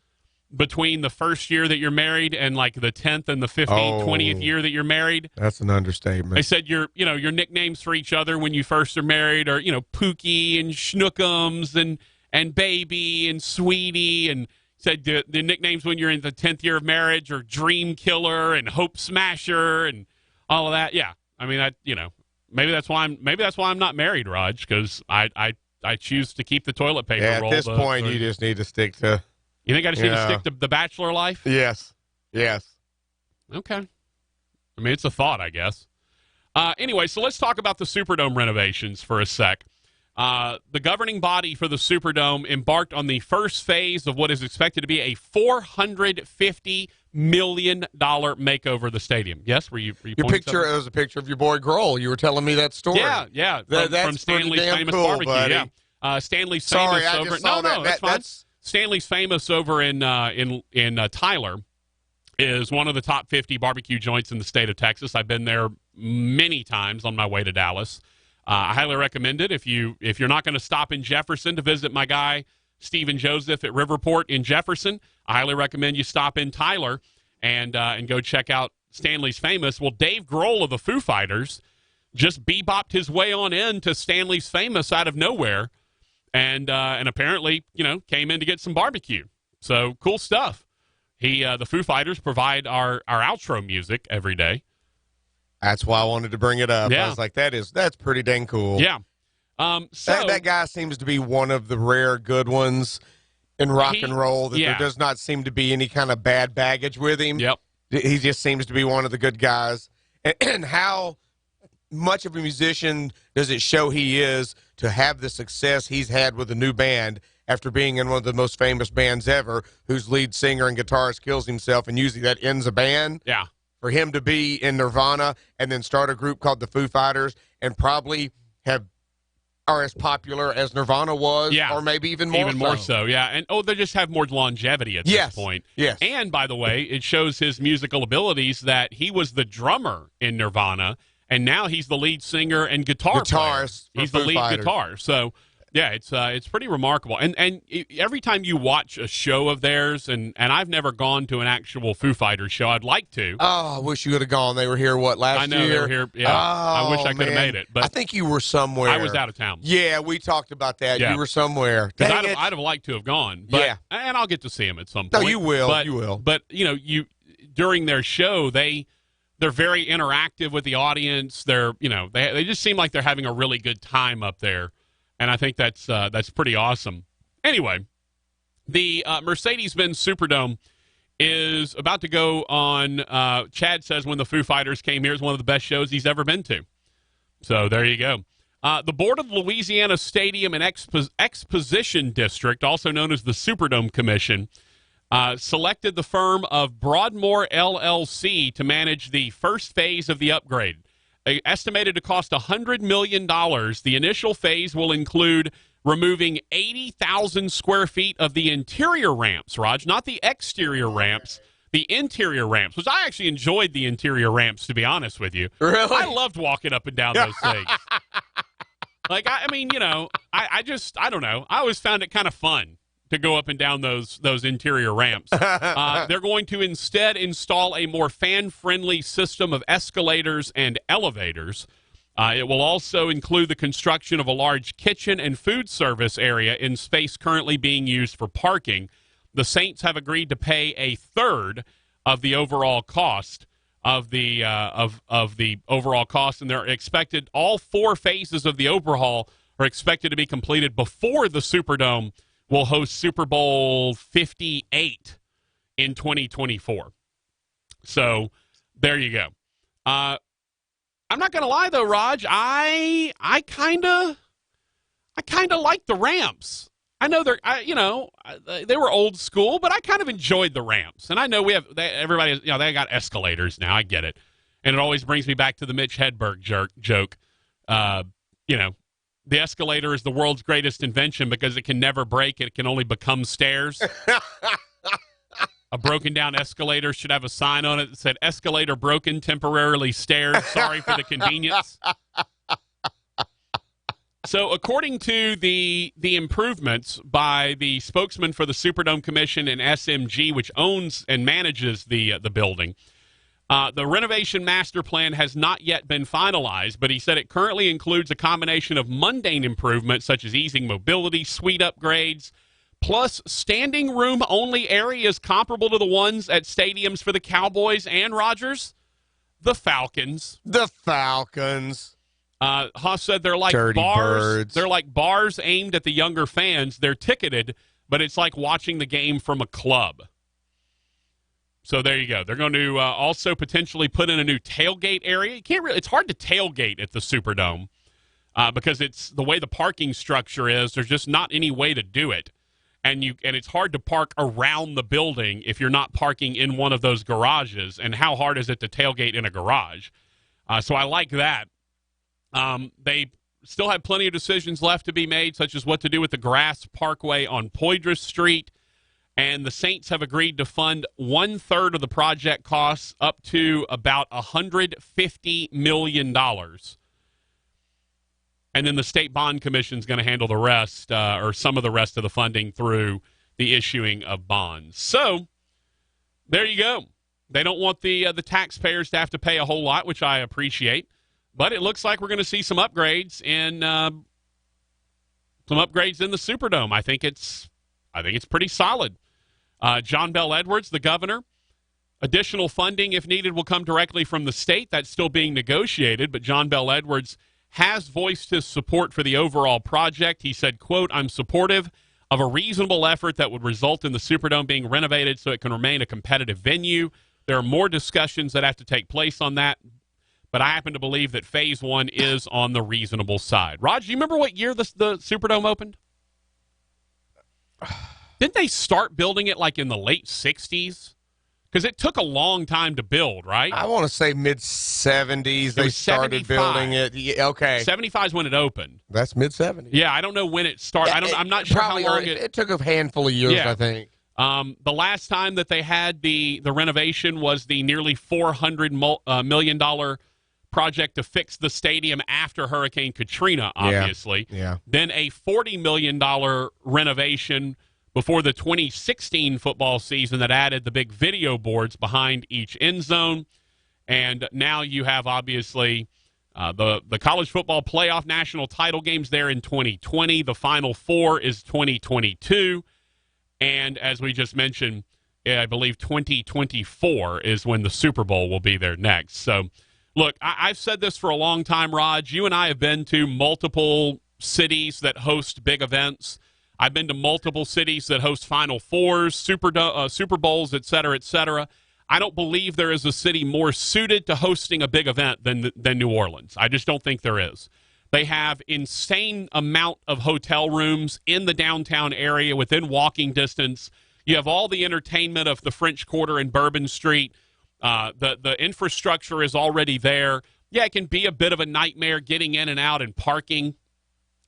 between the first year that you're married and like the 10th and the 15th, 20th year that you're married. That's an understatement. They said your nicknames for each other when you first are married are, Pookie and Schnookums and Baby and Sweetie, and said the nicknames when you're in the 10th year of marriage are Dream Killer and Hope Smasher and all of that. Yeah. I mean, maybe that's why I'm not married, Raj, because I choose to keep the toilet paper roll. At this point, you just need to stick to. You think I just need to stick to the bachelor life? Yes. Okay. I mean, it's a thought, I guess. Anyway, so let's talk about the Superdome renovations for a sec. The governing body for the Superdome embarked on the first phase of what is expected to be a $450 million makeover of the stadium. Yes, were you Your picture? It was a picture of your boy Grohl. You were telling me that story. Yeah. That's from Stanley's damn famous cool, barbecue. buddy. Yeah. Stanley's Sorry, famous I over. just saw No, that. that's fine. Stanley's famous over in Tyler is one of the top 50 barbecue joints in the state of Texas. I've been there many times on my way to Dallas. I highly recommend it. If you're not going to stop in Jefferson to visit my guy Stephen Joseph at Riverport in Jefferson, I highly recommend you stop in Tyler and go check out Stanley's Famous. Well, Dave Grohl of the Foo Fighters just bebopped his way on in to Stanley's Famous out of nowhere, and apparently came in to get some barbecue. So cool stuff. The Foo Fighters provide our outro music every day. That's why I wanted to bring it up. Yeah. I was like, that's pretty dang cool. Yeah. So that guy seems to be one of the rare good ones in rock and roll that there does not seem to be any kind of bad baggage with him. Yep. He just seems to be one of the good guys. And how much of a musician does it show he is to have the success he's had with a new band after being in one of the most famous bands ever, whose lead singer and guitarist kills himself, and usually that ends a band? Yeah. For him to be in Nirvana and then start a group called the Foo Fighters and probably are as popular as Nirvana was, or maybe even more so. Yeah. And they just have more longevity at this point. Yes. And by the way, it shows his musical abilities that he was the drummer in Nirvana, and now he's the lead singer and guitarist. He's the lead guitar. So yeah, it's pretty remarkable. And every time you watch a show of theirs, and I've never gone to an actual Foo Fighters show. I'd like to. Oh, I wish you would have gone. They were here last year? I know they were here. Yeah. I wish I could have made it. But I think you were somewhere. I was out of town. Yeah, we talked about that. Yeah. You were somewhere. I'd have liked to have gone. But, and I'll get to see him at some point. No, you will. But, you will. But during their show, they're very interactive with the audience. They just seem like they're having a really good time up there. And I think that's pretty awesome. Anyway, the Mercedes-Benz Superdome is about to go on. Chad says when the Foo Fighters came here, it's one of the best shows he's ever been to. So there you go. The board of the Louisiana Stadium and Exposition District, also known as the Superdome Commission, selected the firm of Broadmoor LLC to manage the first phase of the upgrade. Estimated to cost $100 million. The initial phase will include removing 80,000 square feet of the interior ramps, Raj, not the exterior ramps, the interior ramps, which I actually enjoyed the interior ramps, to be honest with you. Really? I loved walking up and down those things. I don't know. I always found it kind of fun to go up and down those interior ramps. They're going to instead install a more fan-friendly system of escalators and elevators. It will also include the construction of a large kitchen and food service area in space currently being used for parking. The Saints have agreed to pay a third of the overall cost of the overall cost, and they're expected all four phases of the overhaul are expected to be completed before the Superdome will host Super Bowl 58 in 2024. So there you go. I'm not going to lie though, Raj. I kind of like the ramps. I know they were old school, but I kind of enjoyed the ramps. And I know everybody, they got escalators now. I get it. And it always brings me back to the Mitch Hedberg joke. The escalator is the world's greatest invention because it can never break. It can only become stairs. A broken down escalator should have a sign on it that said, "Escalator broken, temporarily stairs. Sorry for the convenience." So according to the improvements by the spokesman for the Superdome Commission and SMG, which owns and manages the building, the renovation master plan has not yet been finalized, but he said it currently includes a combination of mundane improvements such as easing mobility, suite upgrades, plus standing room only areas comparable to the ones at stadiums for the Cowboys and Rodgers, the Falcons. The Falcons. Huff said they're like Dirty bars. birds. They're like bars aimed at the younger fans. They're ticketed, but it's like watching the game from a club. So there you go. They're going to also potentially put in a new tailgate area. You can't really. It's hard to tailgate at the Superdome because it's the way the parking structure is. There's just not any way to do it, and it's hard to park around the building if you're not parking in one of those garages. And how hard is it to tailgate in a garage? So I like that. They still have plenty of decisions left to be made, such as what to do with the grass parkway on Poydras Street. And the Saints have agreed to fund 1/3 of the project costs, up to about $150 million. And then the State Bond Commission is going to handle the rest, or some of the rest of the funding through the issuing of bonds. So there you go. They don't want the taxpayers to have to pay a whole lot, which I appreciate. But it looks like we're going to see some upgrades in the Superdome. I think it's pretty solid. John Bell Edwards, the governor, additional funding, if needed, will come directly from the state. That's still being negotiated, but John Bell Edwards has voiced his support for the overall project. He said, quote, "I'm supportive of a reasonable effort that would result in the Superdome being renovated so it can remain a competitive venue. There are more discussions that have to take place on that, but I happen to believe that Phase 1 is on the reasonable side." Raj, do you remember what year the Superdome opened? Didn't they start building it like in the late 60s? Because it took a long time to build, right? I want to say mid-70s they started 75. building it. Yeah, okay. 75 is when it opened. That's mid-70s. Yeah, I don't know when it started. I'm not sure how long it took a handful of years, Yeah. I think. The last time that they had the renovation was the nearly $400 million project to fix the stadium after Hurricane Katrina, obviously. Yeah. Then a $40 million renovation before the 2016 football season that added the big video boards behind each end zone. And now you have, obviously, the college football playoff national title games there in 2020. The Final Four is 2022. And as we just mentioned, I believe 2024 is when the Super Bowl will be there next. So, look, I've said this for a long time, Raj. You and I have been to multiple cities that host big events. I've been to multiple cities that host Final Fours, Super Bowls, et cetera, et cetera. I don't believe there is a city more suited to hosting a big event than New Orleans. I just don't think there is. They have insane amount of hotel rooms in the downtown area within walking distance. You have all the entertainment of the French Quarter and Bourbon Street. The infrastructure is already there. Yeah, it can be a bit of a nightmare getting in and out and parking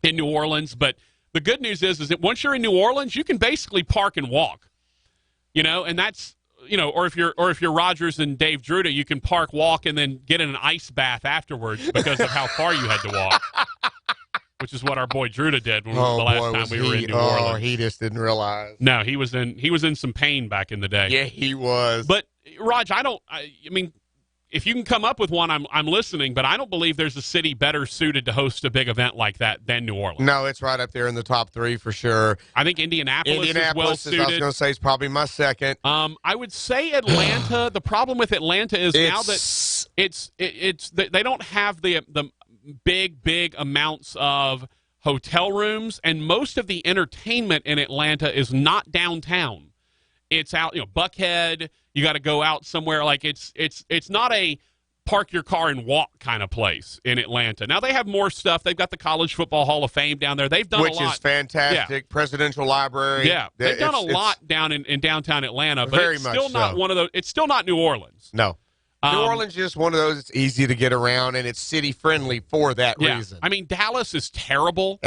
in New Orleans, but the good news is that once you're in New Orleans, you can basically park and walk, and that's, or if you're Rodgers and Dave Druta, you can park, walk, and then get in an ice bath afterwards because of how far you had to walk, which is what our boy Druta did when the last time we were in New Orleans. Oh, he just didn't realize. No, he was in some pain back in the day. Yeah, he was. But Raj, I mean, if you can come up with one, I'm listening, but I don't believe there's a city better suited to host a big event like that than New Orleans. No, it's right up there in the top 3 for sure. I think Indianapolis is well suited. I was going to say, is probably my second. I would say Atlanta. The problem with Atlanta is now that they don't have the big amounts of hotel rooms, and most of the entertainment in Atlanta is not downtown. It's out, Buckhead. You got to go out somewhere. Like it's not a park your car and walk kind of place in Atlanta. Now they have more stuff. They've got the College Football Hall of Fame down there. They've done a lot. Which is fantastic. Yeah. Presidential Library. Yeah, they've done a lot down in downtown Atlanta, but very it's still not so. one of those. It's still not New Orleans. No. New Orleans is just one of those. It's easy to get around, and it's city-friendly for that reason. I mean, Dallas is terrible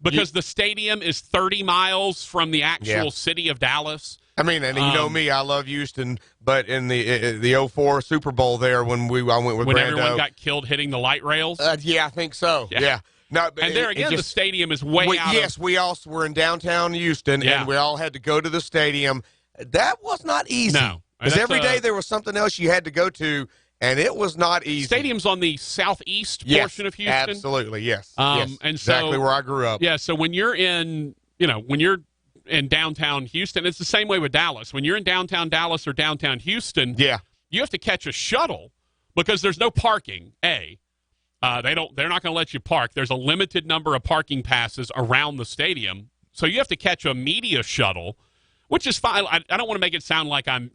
because the stadium is 30 miles from the actual city of Dallas. I mean, and you know me, I love Houston, but in the 04 Super Bowl there when I went with when Brando, everyone got killed hitting the light rails. Yeah, I think so. Yeah. No, and there again, the stadium is way out. Yes, we also were in downtown Houston, and we all had to go to the stadium. That was not easy. No. Because every day there was something else you had to go to, and it was not easy. Stadium's on the southeast portion of Houston. Absolutely, yes. And exactly where I grew up. Yeah, so when you're in downtown Houston, it's the same way with Dallas. When you're in downtown Dallas or downtown Houston, you have to catch a shuttle because there's no parking. They're not going to let you park. There's a limited number of parking passes around the stadium, so you have to catch a media shuttle, which is fine. I don't want to make it sound like I'm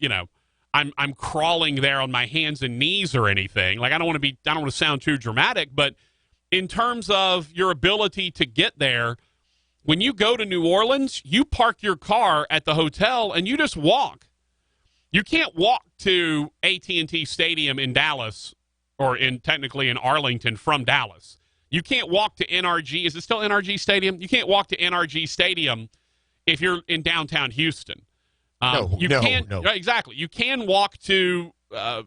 crawling there on my hands and knees or anything. Like I don't want to sound too dramatic, but in terms of your ability to get there, when you go to New Orleans, you park your car at the hotel and you just walk. You can't walk to AT&T Stadium in Dallas or technically in Arlington from Dallas. You can't walk to NRG. Is it still NRG Stadium? You can't walk to NRG Stadium if you're in downtown Houston. No. Exactly. You can walk to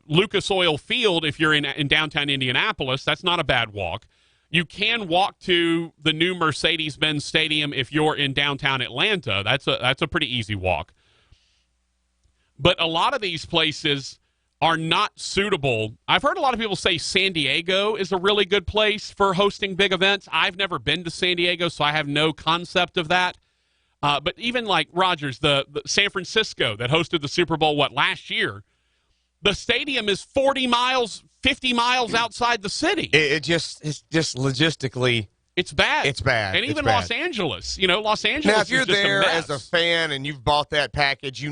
Lucas Oil Field if you're in downtown Indianapolis. That's not a bad walk. You can walk to the new Mercedes-Benz Stadium if you're in downtown Atlanta. That's a pretty easy walk. But a lot of these places are not suitable. I've heard a lot of people say San Diego is a really good place for hosting big events. I've never been to San Diego, so I have no concept of that. But even like Rogers, the San Francisco that hosted the Super Bowl, last year, the stadium is 50 miles outside the city. It's just logistically. It's bad. It's bad. And even Los Angeles. Los Angeles now, if you're is just there a mess. as a fan and you've bought that package,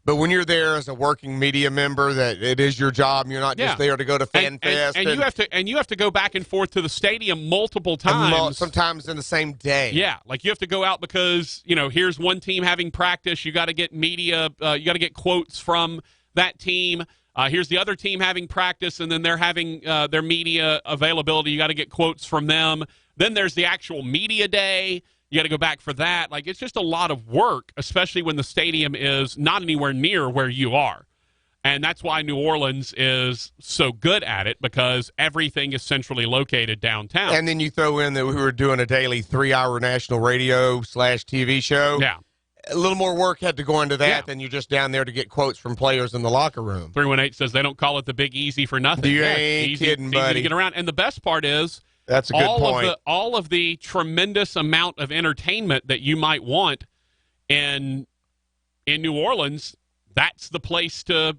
but when you're there as a working media member, that it is your job. And you're not just there to go to Fan Fest. And you have to go back and forth to the stadium multiple times. Sometimes in the same day. Yeah, like you have to go out because here's one team having practice. You got to get media. You got to get quotes from that team. Here's the other team having practice, and then they're having their media availability. You got to get quotes from them. Then there's the actual media day. You got to go back for that. Like, it's just a lot of work, especially when the stadium is not anywhere near where you are. And that's why New Orleans is so good at it, because everything is centrally located downtown. And then you throw in that we were doing a daily 3-hour national radio/TV show. Yeah. A little more work had to go into that than you're just down there to get quotes from players in the locker room. 318 says they don't call it the Big Easy for nothing. You ain't kidding, buddy. Easy to get around. And the best part is, that's a good point. All of the tremendous amount of entertainment that you might want in New Orleans, that's the place to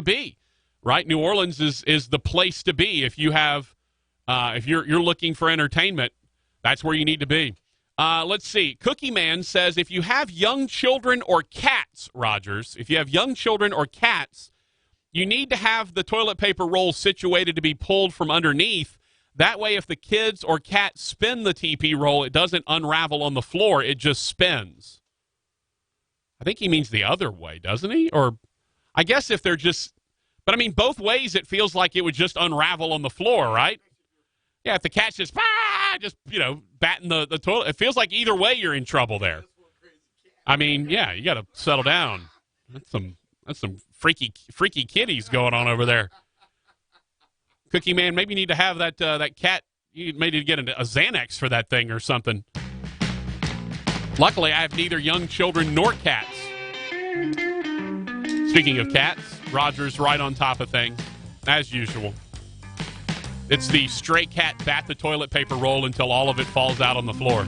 be, right? New Orleans is the place to be if you have if you're looking for entertainment. That's where you need to be. Let's see. Cookie Man says, if you have young children or cats, Rogers, if you have young children or cats, you need to have the toilet paper roll situated to be pulled from underneath. That way, if the kids or cats spin the TP roll, it doesn't unravel on the floor. It just spins. I think he means the other way, doesn't he? Or I guess if they're just – but, I mean, both ways it feels like it would just unravel on the floor, right? Yeah, if the cat's just batting the toilet, it feels like either way you're in trouble there. I mean, yeah, you got to settle down. That's some freaky kitties going on over there. Cookie Man, maybe you need to have that cat. You may need to get a Xanax for that thing or something. Luckily, I have neither young children nor cats. Speaking of cats, Roger's right on top of things, as usual. It's the stray cat bat the toilet paper roll until all of it falls out on the floor.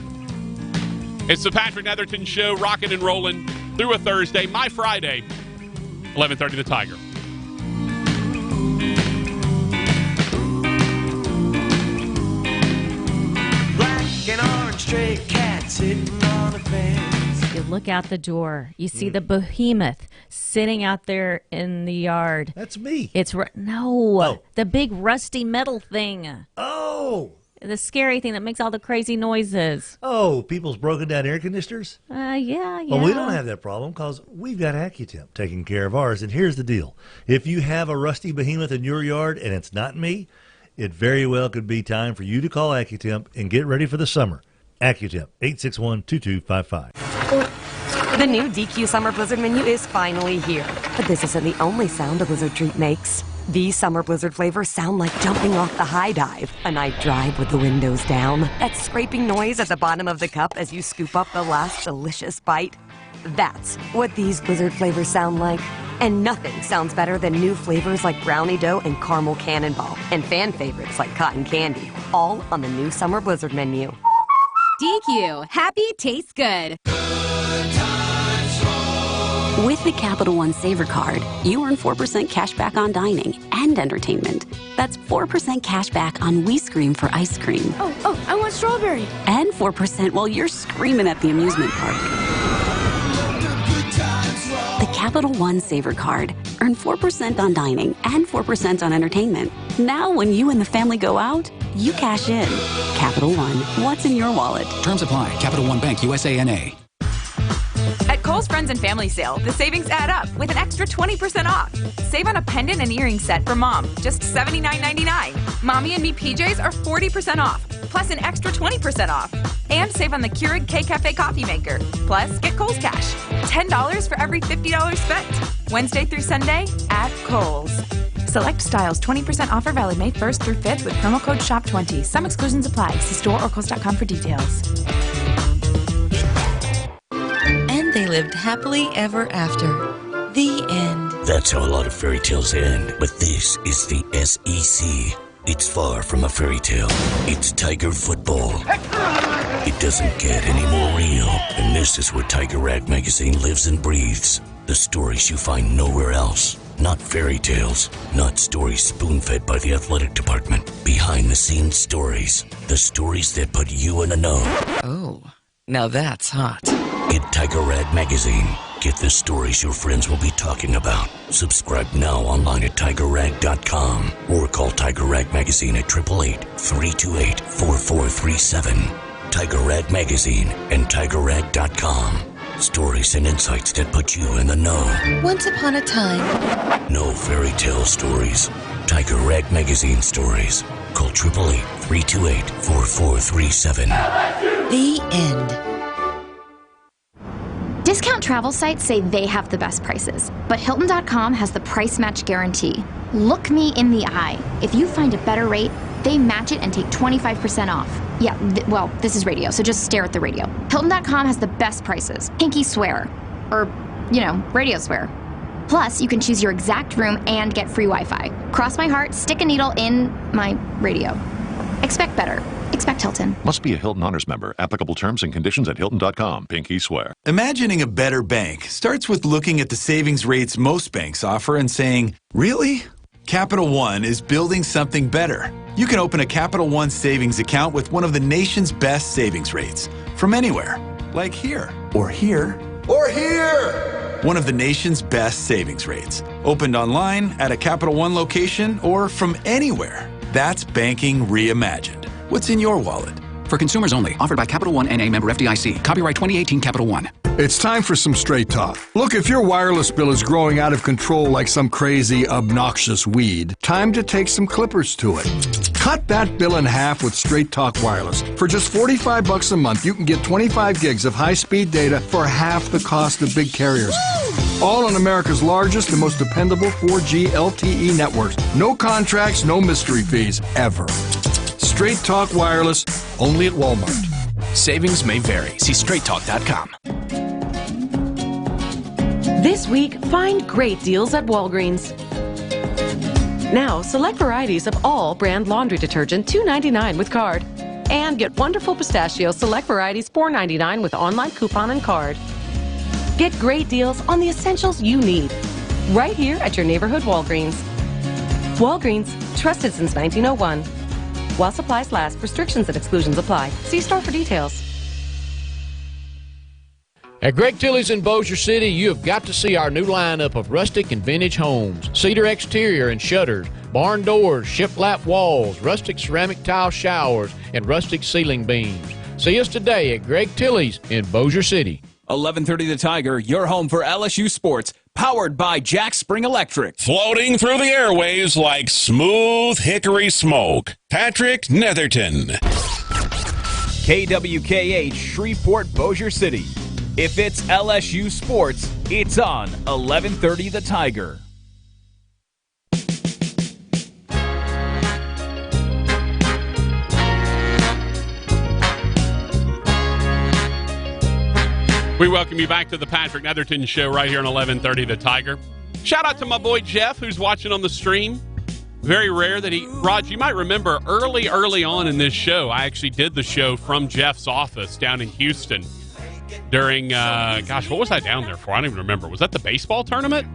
It's the Patrick Netherton Show, rocking and rolling through a Thursday, my Friday, 11:30 The Tiger. Black and orange stray cat sitting on a fence. You look out the door. You see the behemoth sitting out there in the yard. That's me. It's the big rusty metal thing. Oh, the scary thing that makes all the crazy noises. Oh, people's broken down air conditioners? Yeah. Well, we don't have that problem because we've got AccuTemp taking care of ours. And here's the deal. If you have a rusty behemoth in your yard and it's not me, it very well could be time for you to call AccuTemp and get ready for the summer. AccuTemp, 861-2255. The new DQ Summer Blizzard menu is finally here. But this isn't the only sound a Blizzard treat makes. These Summer Blizzard flavors sound like jumping off the high dive, a night drive with the windows down, that scraping noise at the bottom of the cup as you scoop up the last delicious bite. That's what these Blizzard flavors sound like. And nothing sounds better than new flavors like Brownie Dough and Caramel Cannonball, and fan favorites like Cotton Candy, all on the new Summer Blizzard menu. DQ, happy tastes good. With the Capital One Saver Card, you earn 4% cash back on dining and entertainment. That's 4% cash back on We Scream for ice cream. Oh, I want strawberry. And 4% while you're screaming at the amusement park. The Capital One Saver Card. Earn 4% on dining and 4% on entertainment. Now when you and the family go out, you cash in. Capital One, what's in your wallet? Terms apply. Capital One Bank, USA, N.A. At Kohl's Friends and Family Sale, the savings add up with an extra 20% off. Save on a pendant and earring set for mom, just $79.99. Mommy and Me PJs are 40% off, plus an extra 20% off. And save on the Keurig K-Cafe coffee maker. Plus, get Kohl's Cash. $10 for every $50 spent. Wednesday through Sunday at Kohl's. Select styles, 20% offer valid May 1st through 5th with promo code SHOP20. Some exclusions apply. See store or Kohls.com for details. And they lived happily ever after. The end. That's how a lot of fairy tales end, but this is the SEC. It's far from a fairy tale. It's Tiger football. It doesn't get any more real, and this is where Tiger Rag magazine lives and breathes. The stories you find nowhere else. Not fairy tales, not stories spoon-fed by the athletic department. Behind-the-scenes stories. The stories that put you in the know. Oh, now that's hot. Get Tiger Rag magazine. Get the stories your friends will be talking about. Subscribe now online at TigerRag.com or call Tiger Rag Magazine at 888-328-4437. Tiger Rag Magazine and TigerRag.com. Stories and insights that put you in the know. Once upon a time. No fairy tale stories. Tiger Rag Magazine stories. Call 888-328-4437. The end. Discount travel sites say they have the best prices, but Hilton.com has the price match guarantee. Look me in the eye. If you find a better rate, they match it and take 25% off. Yeah, well, this is radio, so just stare at the radio. Hilton.com has the best prices. Pinky swear. Or, radio swear. Plus, you can choose your exact room and get free Wi-Fi. Cross my heart, stick a needle in my radio. Expect better. Expect Hilton. Must be a Hilton Honors member. Applicable terms and conditions at Hilton.com. Pinky swear. Imagining a better bank starts with looking at the savings rates most banks offer and saying, really? Capital One is building something better. You can open a Capital One savings account with one of the nation's best savings rates from anywhere, like here, or here, or here. One of the nation's best savings rates. Opened online, at a Capital One location, or from anywhere. That's banking reimagined. What's in your wallet? For consumers only. Offered by Capital One N.A. member FDIC. Copyright 2018 Capital One. It's time for some straight talk. Look, if your wireless bill is growing out of control like some crazy, obnoxious weed, time to take some clippers to it. Cut that bill in half with Straight Talk Wireless. For just $45 a month, you can get 25 gigs of high-speed data for half the cost of big carriers. All on America's largest and most dependable 4G LTE networks. No contracts, no mystery fees, ever. Straight Talk Wireless, only at Walmart. Savings may vary. See straighttalk.com. This week, find great deals at Walgreens. Now, select varieties of all brand laundry detergent $2.99 with card. And get wonderful pistachio select varieties $4.99 with online coupon and card. Get great deals on the essentials you need right here at your neighborhood Walgreens. Walgreens, trusted since 1901. While supplies last, restrictions and exclusions apply. See store for details. At Greg Tilley's in Bossier City, you have got to see our new lineup of rustic and vintage homes, cedar exterior and shutters, barn doors, shiplap walls, rustic ceramic tile showers, and rustic ceiling beams. See us today at Greg Tilley's in Bossier City. 1130 The Tiger, your home for LSU sports, powered by Jack Spring Electric. Floating through the airways like smooth hickory smoke, Patrick Netherton. KWKH, Shreveport, Bossier City. If it's LSU sports, it's on 1130 The Tiger. We welcome you back to the Patrick Netherton Show right here on 1130 The Tiger. Shout out to my boy Jeff, who's watching on the stream. Very rare that Rod, you might remember early on in this show, I actually did the show from Jeff's office down in Houston during, what was I down there for? I don't even remember. Was that the baseball tournament?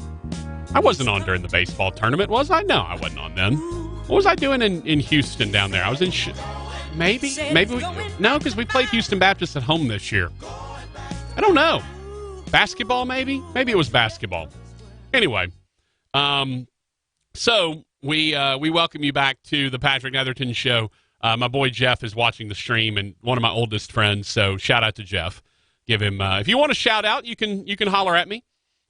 I wasn't on during the baseball tournament, was I? No, I wasn't on then. What was I doing in Houston down there? I was in, no, because we played Houston Baptist at home this year. I don't know. Basketball, maybe? Maybe it was basketball. Anyway, so we welcome you back to the Patrick Netherton Show. My boy Jeff is watching the stream and one of my oldest friends, so shout out to Jeff. Give him if you want to shout out, you can holler at me.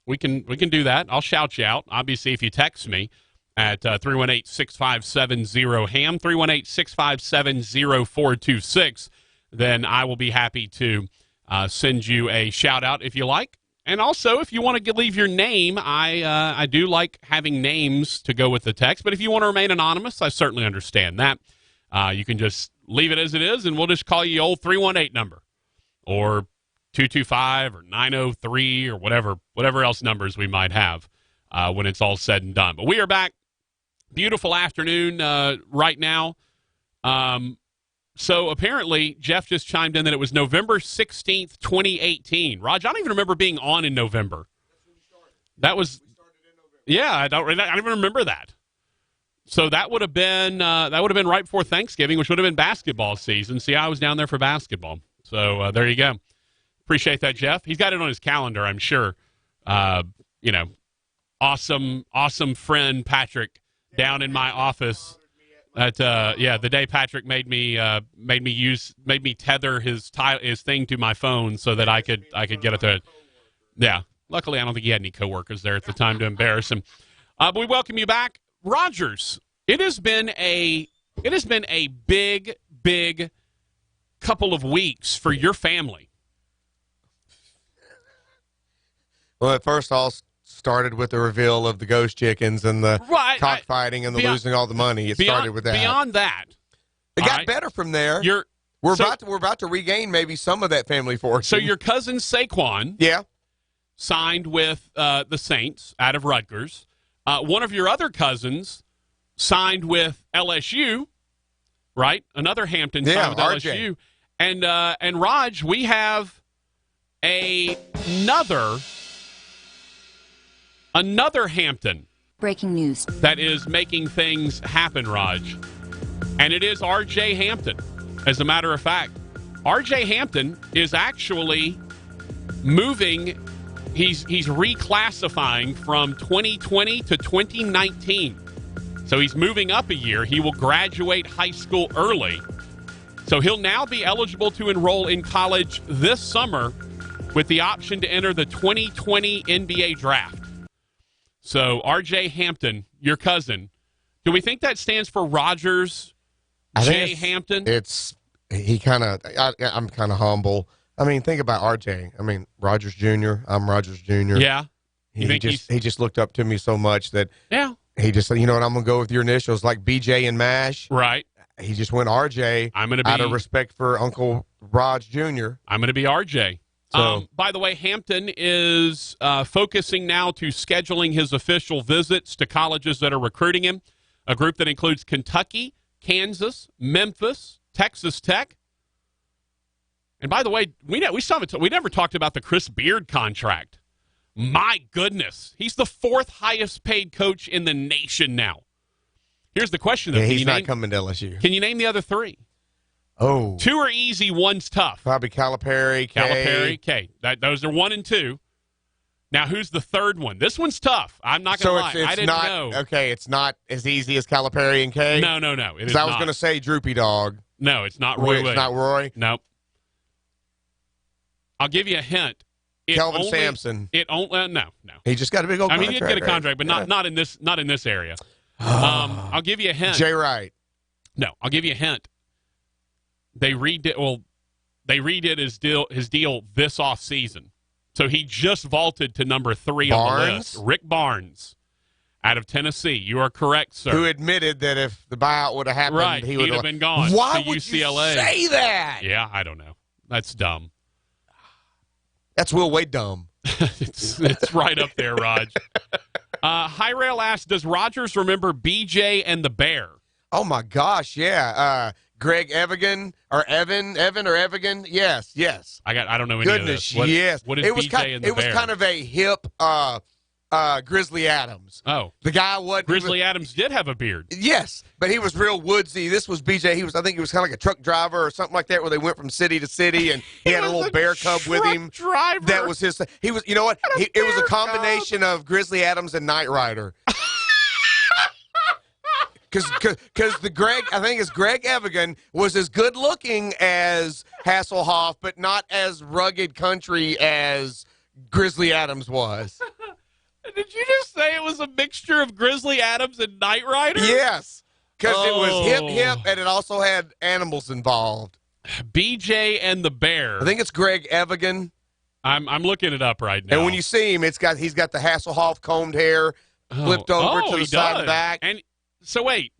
We can do that. I'll shout you out. Obviously, if you text me at 318-657-0HAM, 318-657-0426, then I will be happy to send you a shout out if you like. And also, if you want to leave your name, I do like having names to go with the text. But if you want to remain anonymous, I certainly understand that. You can just leave it as it is, and we'll just call you old 318 number or 225 or 903 or whatever else numbers we might have when it's all said and done. But we are back. Beautiful afternoon right now. So apparently, Jeff just chimed in that it was November 16th, 2018. Raj, I don't even remember being on in November. That was, yeah, I don't even remember that. So that would have been right before Thanksgiving, which would have been basketball season. See, I was down there for basketball. So there you go. Appreciate that, Jeff. He's got it on his calendar, I'm sure. Awesome friend Patrick down in my office. The day Patrick made me tether his thing to my phone so that I could get it to. Yeah, luckily I don't think he had any coworkers there at the time to embarrass him. But we welcome you back, Rogers. It has been a big couple of weeks for your family. Well, at first all started with the reveal of the ghost chickens and the cockfighting and the losing all the money. It started with that. Beyond that, it got better from there. We're about to regain maybe some of that family fortune. So your cousin Saquon, signed with the Saints out of Rutgers. One of your other cousins signed with LSU, right? Another Hampton signed with LSU, and Raj, we have another Hampton. Breaking news. That is making things happen, Raj. And it is R.J. Hampton. As a matter of fact, R.J. Hampton is actually moving. He's reclassifying from 2020 to 2019. So he's moving up a year. He will graduate high school early. So he'll now be eligible to enroll in college this summer with the option to enter the 2020 NBA draft. So R.J. Hampton, your cousin, do we think that stands for Rogers J. Hampton? I'm kind of humble. I mean, think about R.J. I mean, Rogers Jr., I'm Rogers Jr. Yeah. He just looked up to me so much that he just said, you know what, I'm going to go with your initials, like BJ and MASH. Right. He just went R.J. out of respect for Uncle Raj Jr. I'm going to be R.J. So, by the way, Hampton is focusing now to scheduling his official visits to colleges that are recruiting him, a group that includes Kentucky, Kansas, Memphis, Texas Tech. And by the way, we never talked about the Chris Beard contract. My goodness. He's the fourth highest paid coach in the nation now. Here's the question, though. Yeah, he's not coming to LSU. Can you name the other three? Oh. 2 are easy, 1's tough. Probably Calipari, K. Calipari, K. Those are 1 and 2. Now, who's the third one? This one's tough. I'm not going to lie. I didn't know. Okay, it's not as easy as Calipari and K? No. Because I was going to say Droopy Dog. No, it's not Roy. It's not Roy? Nope. I'll give you a hint. Kelvin Sampson. No. He just got a big old contract. He did get a contract, but not in this area. I'll give you a hint. Jay Wright. No, I'll give you a hint. They redid his deal this offseason. So he just vaulted to number 3 on the list. Rick Barnes out of Tennessee. You are correct, sir. Who admitted that if the buyout would have happened, he would have been gone. Why to would UCLA. you say that? Yeah, I don't know. That's dumb. That's Will Wade dumb. it's right up there, Raj. High Rail asks, does Rogers remember BJ and the Bear? Oh, my gosh, yeah. Greg Evigan or Evan or Evigan? Yes. I don't know any of this. Yes. What is BJ and the Bear? It was kind of a hip Grizzly Adams. Oh. The guy Grizzly Adams did have a beard. Yes, but he was real woodsy. This was BJ. I think he was kind of like a truck driver or something like that, where they went from city to city, and he had a little bear cub with him. Driver. That was his. He was. You know what? It was a combination of Grizzly Adams and Knight Rider. Because Greg Evigan was as good looking as Hasselhoff, but not as rugged country as Grizzly Adams was. Did you just say it was a mixture of Grizzly Adams and Knight Rider? Yes, because it was hip, and it also had animals involved. BJ and the Bear. I think it's Greg Evigan. I'm looking it up right now. And when you see him, he's got the Hasselhoff combed hair flipped over to the side and back. And so wait,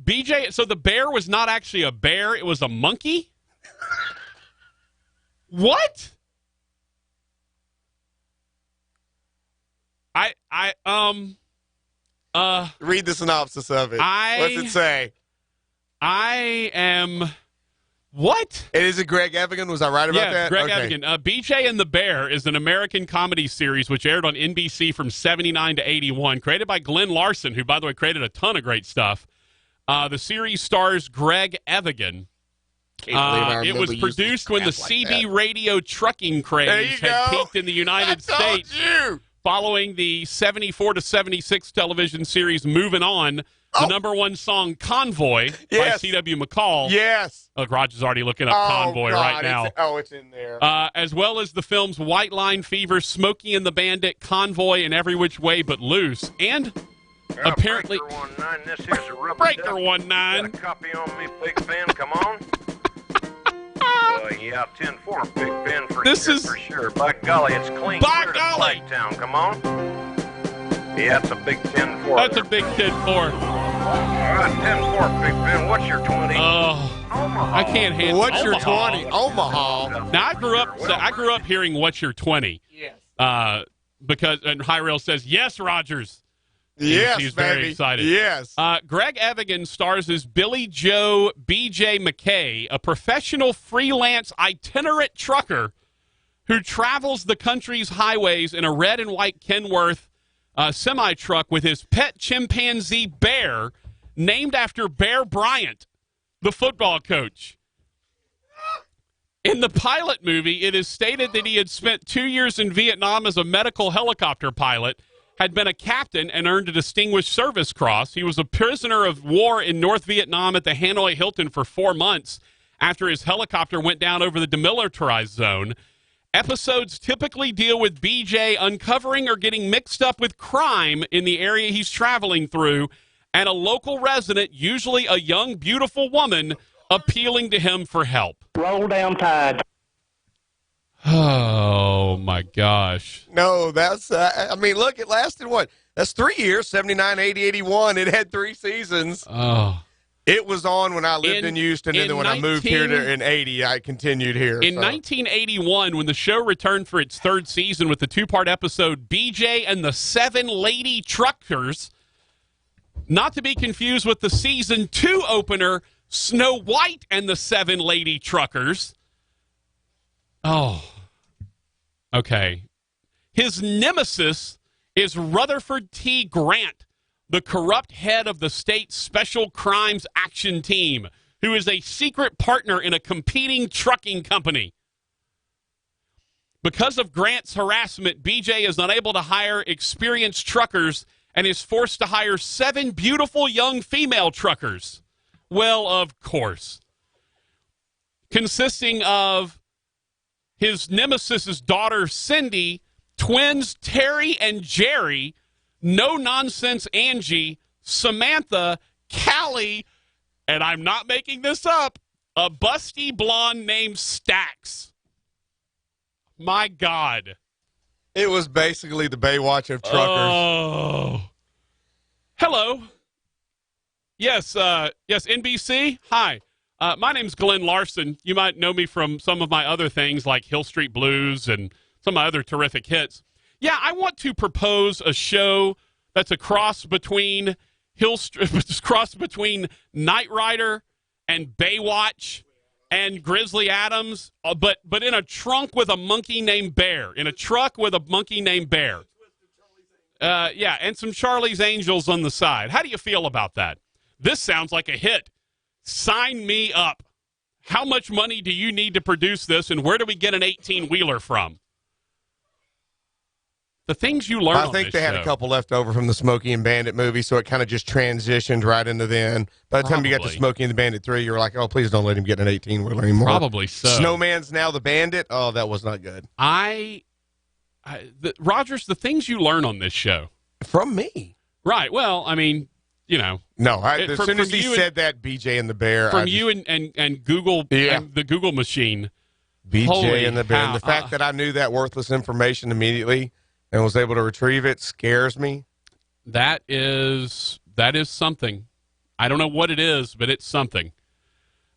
BJ. So the bear was not actually a bear; it was a monkey. What? Read the synopsis of it. What's it say? I am. What? Is it Greg Evigan? Was I right about that? Greg Evigan. BJ and the Bear is an American comedy series which aired on NBC from 79 to 81, created by Glenn Larson, who, by the way, created a ton of great stuff. The series stars Greg Evigan. It was produced when the CB radio trucking craze had peaked in the United States following the 74 to 76 television series Moving On. The number one song, Convoy, by C.W. McCall. Yes. Look, Roger's already looking up Convoy right now. It's in there. As well as the films White Line Fever, Smokey and the Bandit, Convoy, and Every Which Way But Loose. And apparently... Breaker 19, this here's a rubber Breaker duck. 19. Got a copy on me, Big Ben, come on. Yeah, 10-4, Big Ben, for sure. By golly, it's clean. By golly. Town, come on. Yeah, that's a big 10-4. That's a big 10-4. All right, 10-4, Big Ben. What's your 20? Omaha. I can't handle What's your 20? Omaha. Now, I grew up hearing What's Your 20? Yes. Because, and High Rail says, yes, Rogers. Yes, he's baby. very excited. Yes. Greg Evigan stars as Billy Joe B.J. McKay, a professional freelance itinerant trucker who travels the country's highways in a red and white Kenworth semi-truck with his pet chimpanzee Bear, named after Bear Bryant, the football coach. In the pilot movie, it is stated that he had spent 2 years in Vietnam as a medical helicopter pilot, had been a captain, and earned a Distinguished Service Cross. He was a prisoner of war in North Vietnam at the Hanoi Hilton for 4 months after his helicopter went down over the demilitarized zone. Episodes typically deal with BJ uncovering or getting mixed up with crime in the area he's traveling through, and a local resident, usually a young, beautiful woman, appealing to him for help. Roll down Tide. Oh, my gosh. No, that's, look, it lasted what? That's 3 years, 79, 80, 81. It had 3 seasons. Oh. It was on when I lived in Houston, and then when I moved here in 80, I continued here. In 1981, when the show returned for its 3rd season with the 2-part episode BJ and the 7 Lady Truckers, not to be confused with the season 2 opener, Snow White and the 7 Lady Truckers. Oh, okay. His nemesis is Rutherford T. Grant, the corrupt head of the state's Special Crimes Action Team. who is a secret partner in a competing trucking company. Because of Grant's harassment, BJ is unable to hire experienced truckers and is forced to hire 7 beautiful young female truckers. Well, of course. Consisting of his nemesis's daughter, Cindy, twins Terry and Jerry, no-nonsense Angie, Samantha, Callie, and I'm not making this up, a busty blonde named Stax. My God. It was basically the Baywatch of truckers. Oh. Hello. Yes, NBC. Hi. My name's Glenn Larson. You might know me from some of my other things like Hill Street Blues and some of my other terrific hits. Yeah, I want to propose a show that's a cross between Knight Rider and Baywatch and Grizzly Adams, but in a trunk with a monkey named Bear. In a truck with a monkey named Bear. Yeah, and some Charlie's Angels on the side. How do you feel about that? This sounds like a hit. Sign me up. How much money do you need to produce this, and where do we get an 18-wheeler from? The things you learn on this show. I think they had a couple left over from the Smokey and Bandit movie, so it kind of just transitioned right into then. By the time you got to Smokey and the Bandit 3, you were like, oh, please don't let him get an 18-wheeler anymore. Probably so. Snowman's now the Bandit. Oh, that was not good. Rogers, the things you learn on this show. From me. Right. Well, I mean, you know. No, as soon as he said that, BJ and the Bear. From you and Google, and the Google machine. BJ and the Bear. And the fact that I knew that worthless information immediately and was able to retrieve it scares me. That is something. I don't know what it is, but it's something.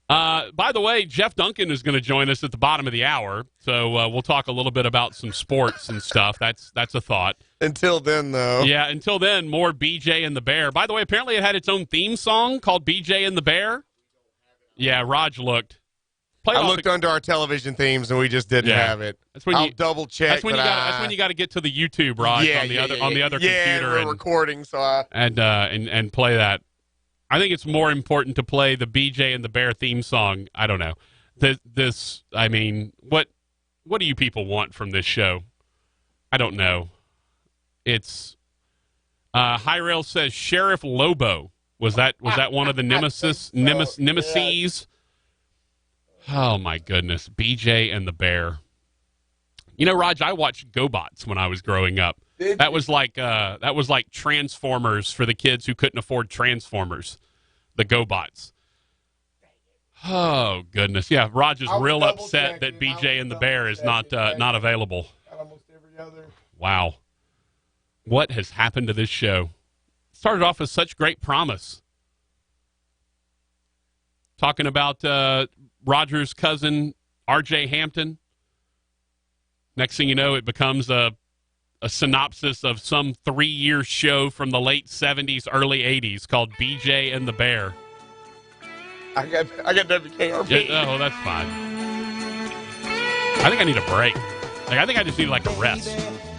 By the way, Jeff Duncan is going to join us at the bottom of the hour, so we'll talk a little bit about some sports and stuff. That's a thought. Until then, though. Yeah, until then, more BJ and the Bear. By the way, apparently it had its own theme song called BJ and the Bear. Yeah, Raj looked. I looked under our television themes, and we just didn't have it. I'll double check. That's when you got to get to the YouTube, Raj, on the other computer. Yeah, we're recording, so and play that. I think it's more important to play the BJ and the Bear theme song. I don't know. I mean, what do you people want from this show? I don't know. It's High Rail says Sheriff Lobo. Was that one of the nemesis? Oh my goodness, BJ and the Bear. You know, Raj, I watched GoBots when I was growing up. That was like Transformers for the kids who couldn't afford Transformers. The GoBots. Oh goodness, yeah. Raj is real upset that BJ and the Bear is not available. Almost every other. Wow, what has happened to this show? It started off with such great promise. Talking about Roger's cousin R.J. Hampton. Next thing you know, it becomes a synopsis of some 3-year show from the late 70s, early 80s called BJ and the Bear. I got WKRP. Oh, that's fine. I think I need a break. I think I just need like a rest.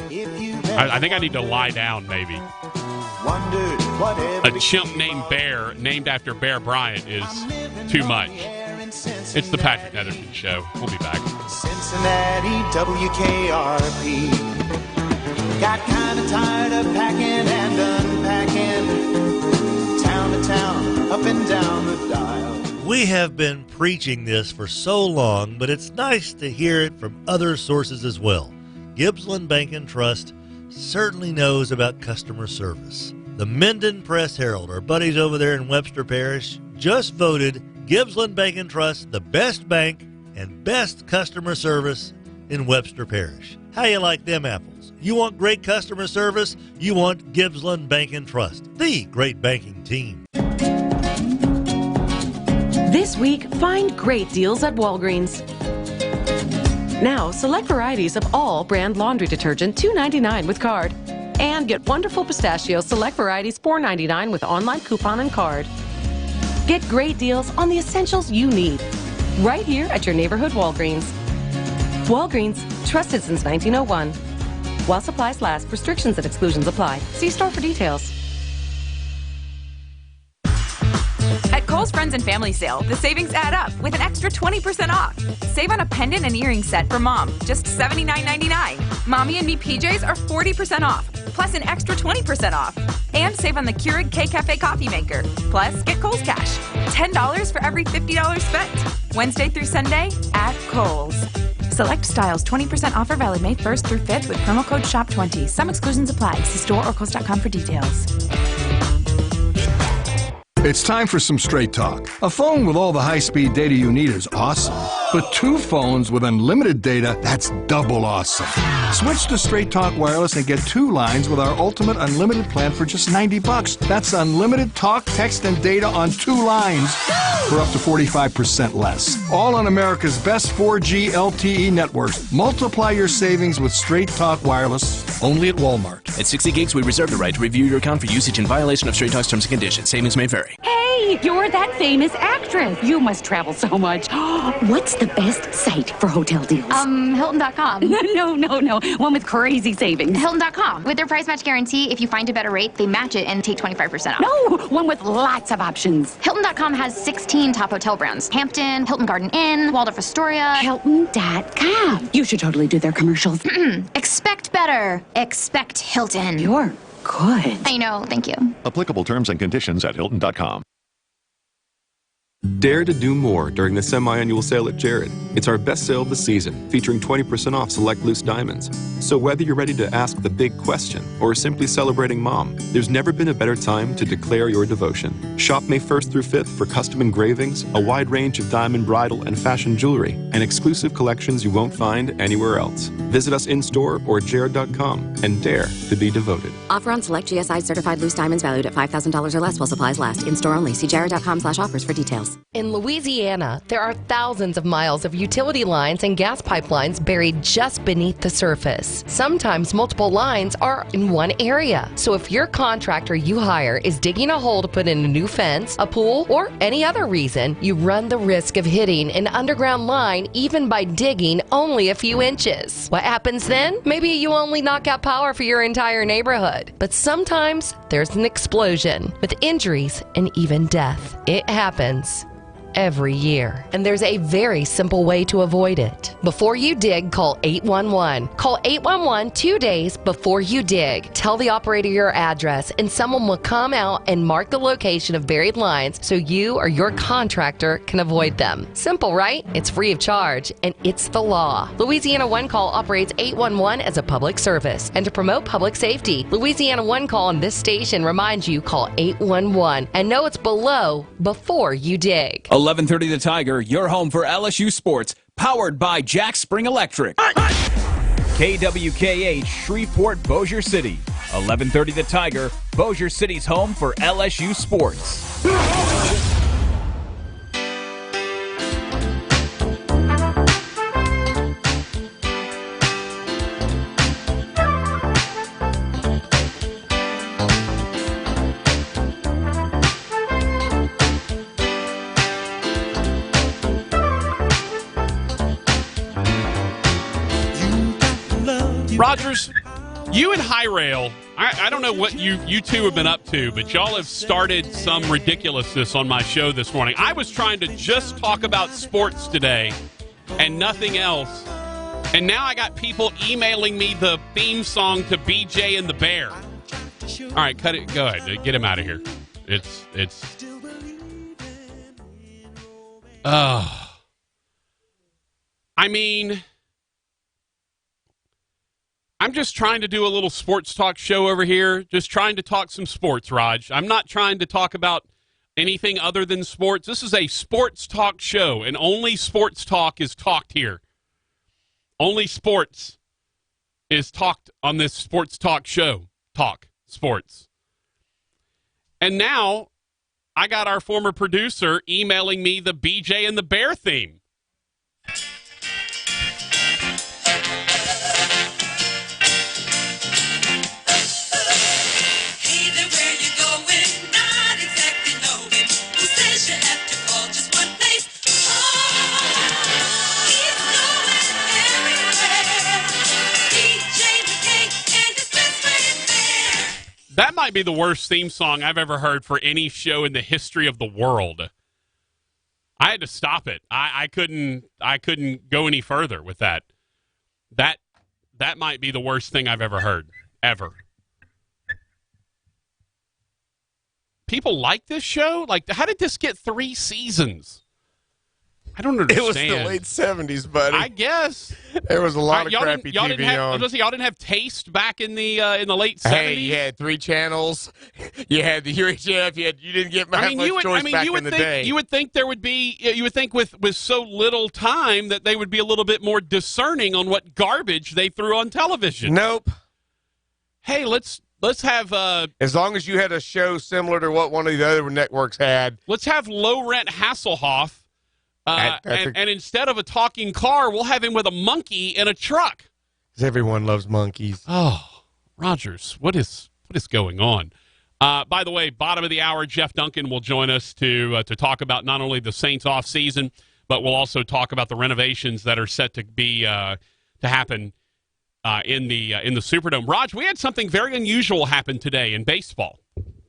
I think I need to lie down, maybe. A chimp named Bear, named after Bear Bryant, is too much. It's the Patrick Netherton Show. We'll be back. Cincinnati, WKRP. Got kind of tired of packing and unpacking. Town to town, up and down the dial. We have been preaching this for so long, but it's nice to hear it from other sources as well. Gibbsland Bank and Trust certainly knows about customer service. The Minden Press Herald, our buddies over there in Webster Parish, just voted Gibbsland Bank and Trust the best bank and best customer service in Webster Parish. How you like them apples? You want great customer service? You want Gibbsland Bank and Trust, the great banking team. This week, find great deals at Walgreens. Now, select varieties of all brand laundry detergent, $2.99 with card. And get wonderful pistachio select varieties, $4.99 with online coupon and card. Get great deals on the essentials you need right here at your neighborhood Walgreens. Walgreens, trusted since 1901. While supplies last, restrictions and exclusions apply. See store for details. At Kohl's Kohl's Friends and Family Sale, the savings add up with an extra 20% off. Save on a pendant and earring set for mom, just $79.99. Mommy and Me PJs are 40% off, plus an extra 20% off. And save on the Keurig K-Cafe coffee maker. Plus, get Kohl's Cash. $10 for every $50 spent. Wednesday through Sunday at Kohl's. Select styles, 20% offer valid May 1st through 5th with promo code SHOP20. Some exclusions apply. See store or Kohl's.com for details. It's time for some Straight Talk. A phone with all the high-speed data you need is awesome. But 2 phones with unlimited data, that's double awesome. Switch to Straight Talk Wireless and get 2 lines with our ultimate unlimited plan for just $90. That's unlimited talk, text, and data on 2 lines for up to 45% less. All on America's best 4G LTE networks. Multiply your savings with Straight Talk Wireless, only at Walmart. At 60 gigs, we reserve the right to review your account for usage in violation of Straight Talk's terms and conditions. Savings may vary. Hey, you're that famous actress. You must travel so much. What's the best site for hotel deals? Hilton.com. No. One with crazy savings. Hilton.com. With their price match guarantee, if you find a better rate, they match it and take 25% off. No, one with lots of options. Hilton.com has 16 top hotel brands. Hampton, Hilton Garden Inn, Waldorf Astoria. Hilton.com. You should totally do their commercials. Expect better. Expect Hilton. You're good. I know, thank you. Applicable terms and conditions at Hilton.com. Dare to do more during the semi-annual sale at Jared. It's our best sale of the season, featuring 20% off select loose diamonds. So whether you're ready to ask the big question or simply celebrating mom, there's never been a better time to declare your devotion. Shop May 1st through 5th for custom engravings, a wide range of diamond bridal and fashion jewelry, and exclusive collections you won't find anywhere else. Visit us in-store or jared.com and dare to be devoted. Offer on select GSI certified loose diamonds valued at $5,000 or less while supplies last. In-store only. See jared.com/offers for details. In Louisiana, there are thousands of miles of utility lines and gas pipelines buried just beneath the surface. Sometimes multiple lines are in one area. So if your contractor you hire is digging a hole to put in a new fence, a pool, or any other reason, you run the risk of hitting an underground line even by digging only a few inches. What happens then? Maybe you only knock out power for your entire neighborhood. But sometimes there's an explosion with injuries and even death. It happens every year. And there's a very simple way to avoid it. Before you dig, call 811. Call 811 2 days before you dig. Tell the operator your address and someone will come out and mark the location of buried lines so you or your contractor can avoid them. Simple, right? It's free of charge and it's the law. Louisiana One Call operates 811 as a public service and to promote public safety. Louisiana One Call on this station reminds you call 811 and know it's below before you dig. 11:30 The Tiger, your home for LSU sports, powered by Jack Spring Electric. KWKH, Shreveport, Bossier City. 11:30 The Tiger, Bossier City's home for LSU sports. Rogers, you and High Rail, I don't know what you two have been up to, but y'all have started some ridiculousness on my show this morning. I was trying to just talk about sports today and nothing else. And now I got people emailing me the theme song to BJ and the Bear. All right, cut it. Go ahead. Get him out of here. I mean, I'm just trying to do a little sports talk show over here, just trying to talk some sports, Raj. I'm not trying to talk about anything other than sports. This is a sports talk show, and only sports talk is talked here. Only sports is talked on this sports talk show. Talk sports. And now I got our former producer emailing me the BJ and the Bear theme. That might be the worst theme song I've ever heard for any show in the history of the world. I had to stop it. I couldn't go any further with that. That might be the worst thing I've ever heard, ever. People like this show? Like, how did this get 3 seasons? I don't understand. It was the late 70s, buddy. I guess there was a lot of crappy TV on. Y'all didn't have taste back in the late 70s. Hey, you had 3 channels. You had the UHF. You didn't get much choice back in the day. You would think there would be. You would think with so little time that they would be a little bit more discerning on what garbage they threw on television. Nope. Hey, let's have. As long as you had a show similar to what one of the other networks had. Let's have Low Rent Hasselhoff. And instead of a talking car, we'll have him with a monkey in a truck. Because everyone loves monkeys. Oh, Rogers, what is going on? By the way, bottom of the hour, Jeff Duncan will join us to talk about not only the Saints off season, but we'll also talk about the renovations that are set to be to happen in the Superdome. Raj, we had something very unusual happen today in baseball.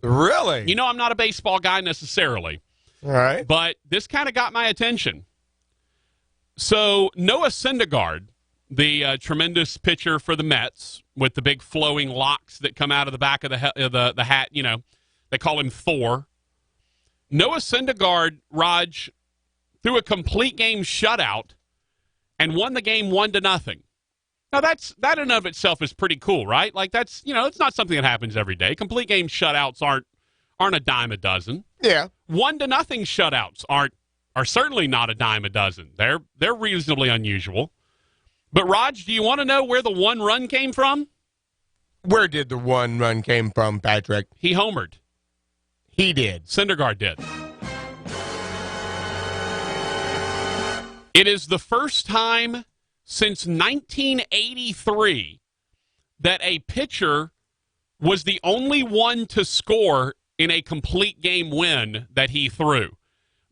Really? You know, I'm not a baseball guy necessarily. All right. But this kind of got my attention. So Noah Syndergaard, the tremendous pitcher for the Mets with the big flowing locks that come out of the back of the hat, you know, they call him Thor. Noah Syndergaard, Raj, threw a complete game shutout and won the game 1-0. Now that in and of itself is pretty cool, right? Like it's not something that happens every day. Complete game shutouts aren't a dime a dozen. Yeah. 1-0 shutouts are certainly not a dime a dozen. They're reasonably unusual. But Raj, do you want to know where the 1 run came from? Where did the 1 run came from, Patrick? He homered. He did. Syndergaard did. It is the first time since 1983 that a pitcher was the only one to score in a complete game win that he threw.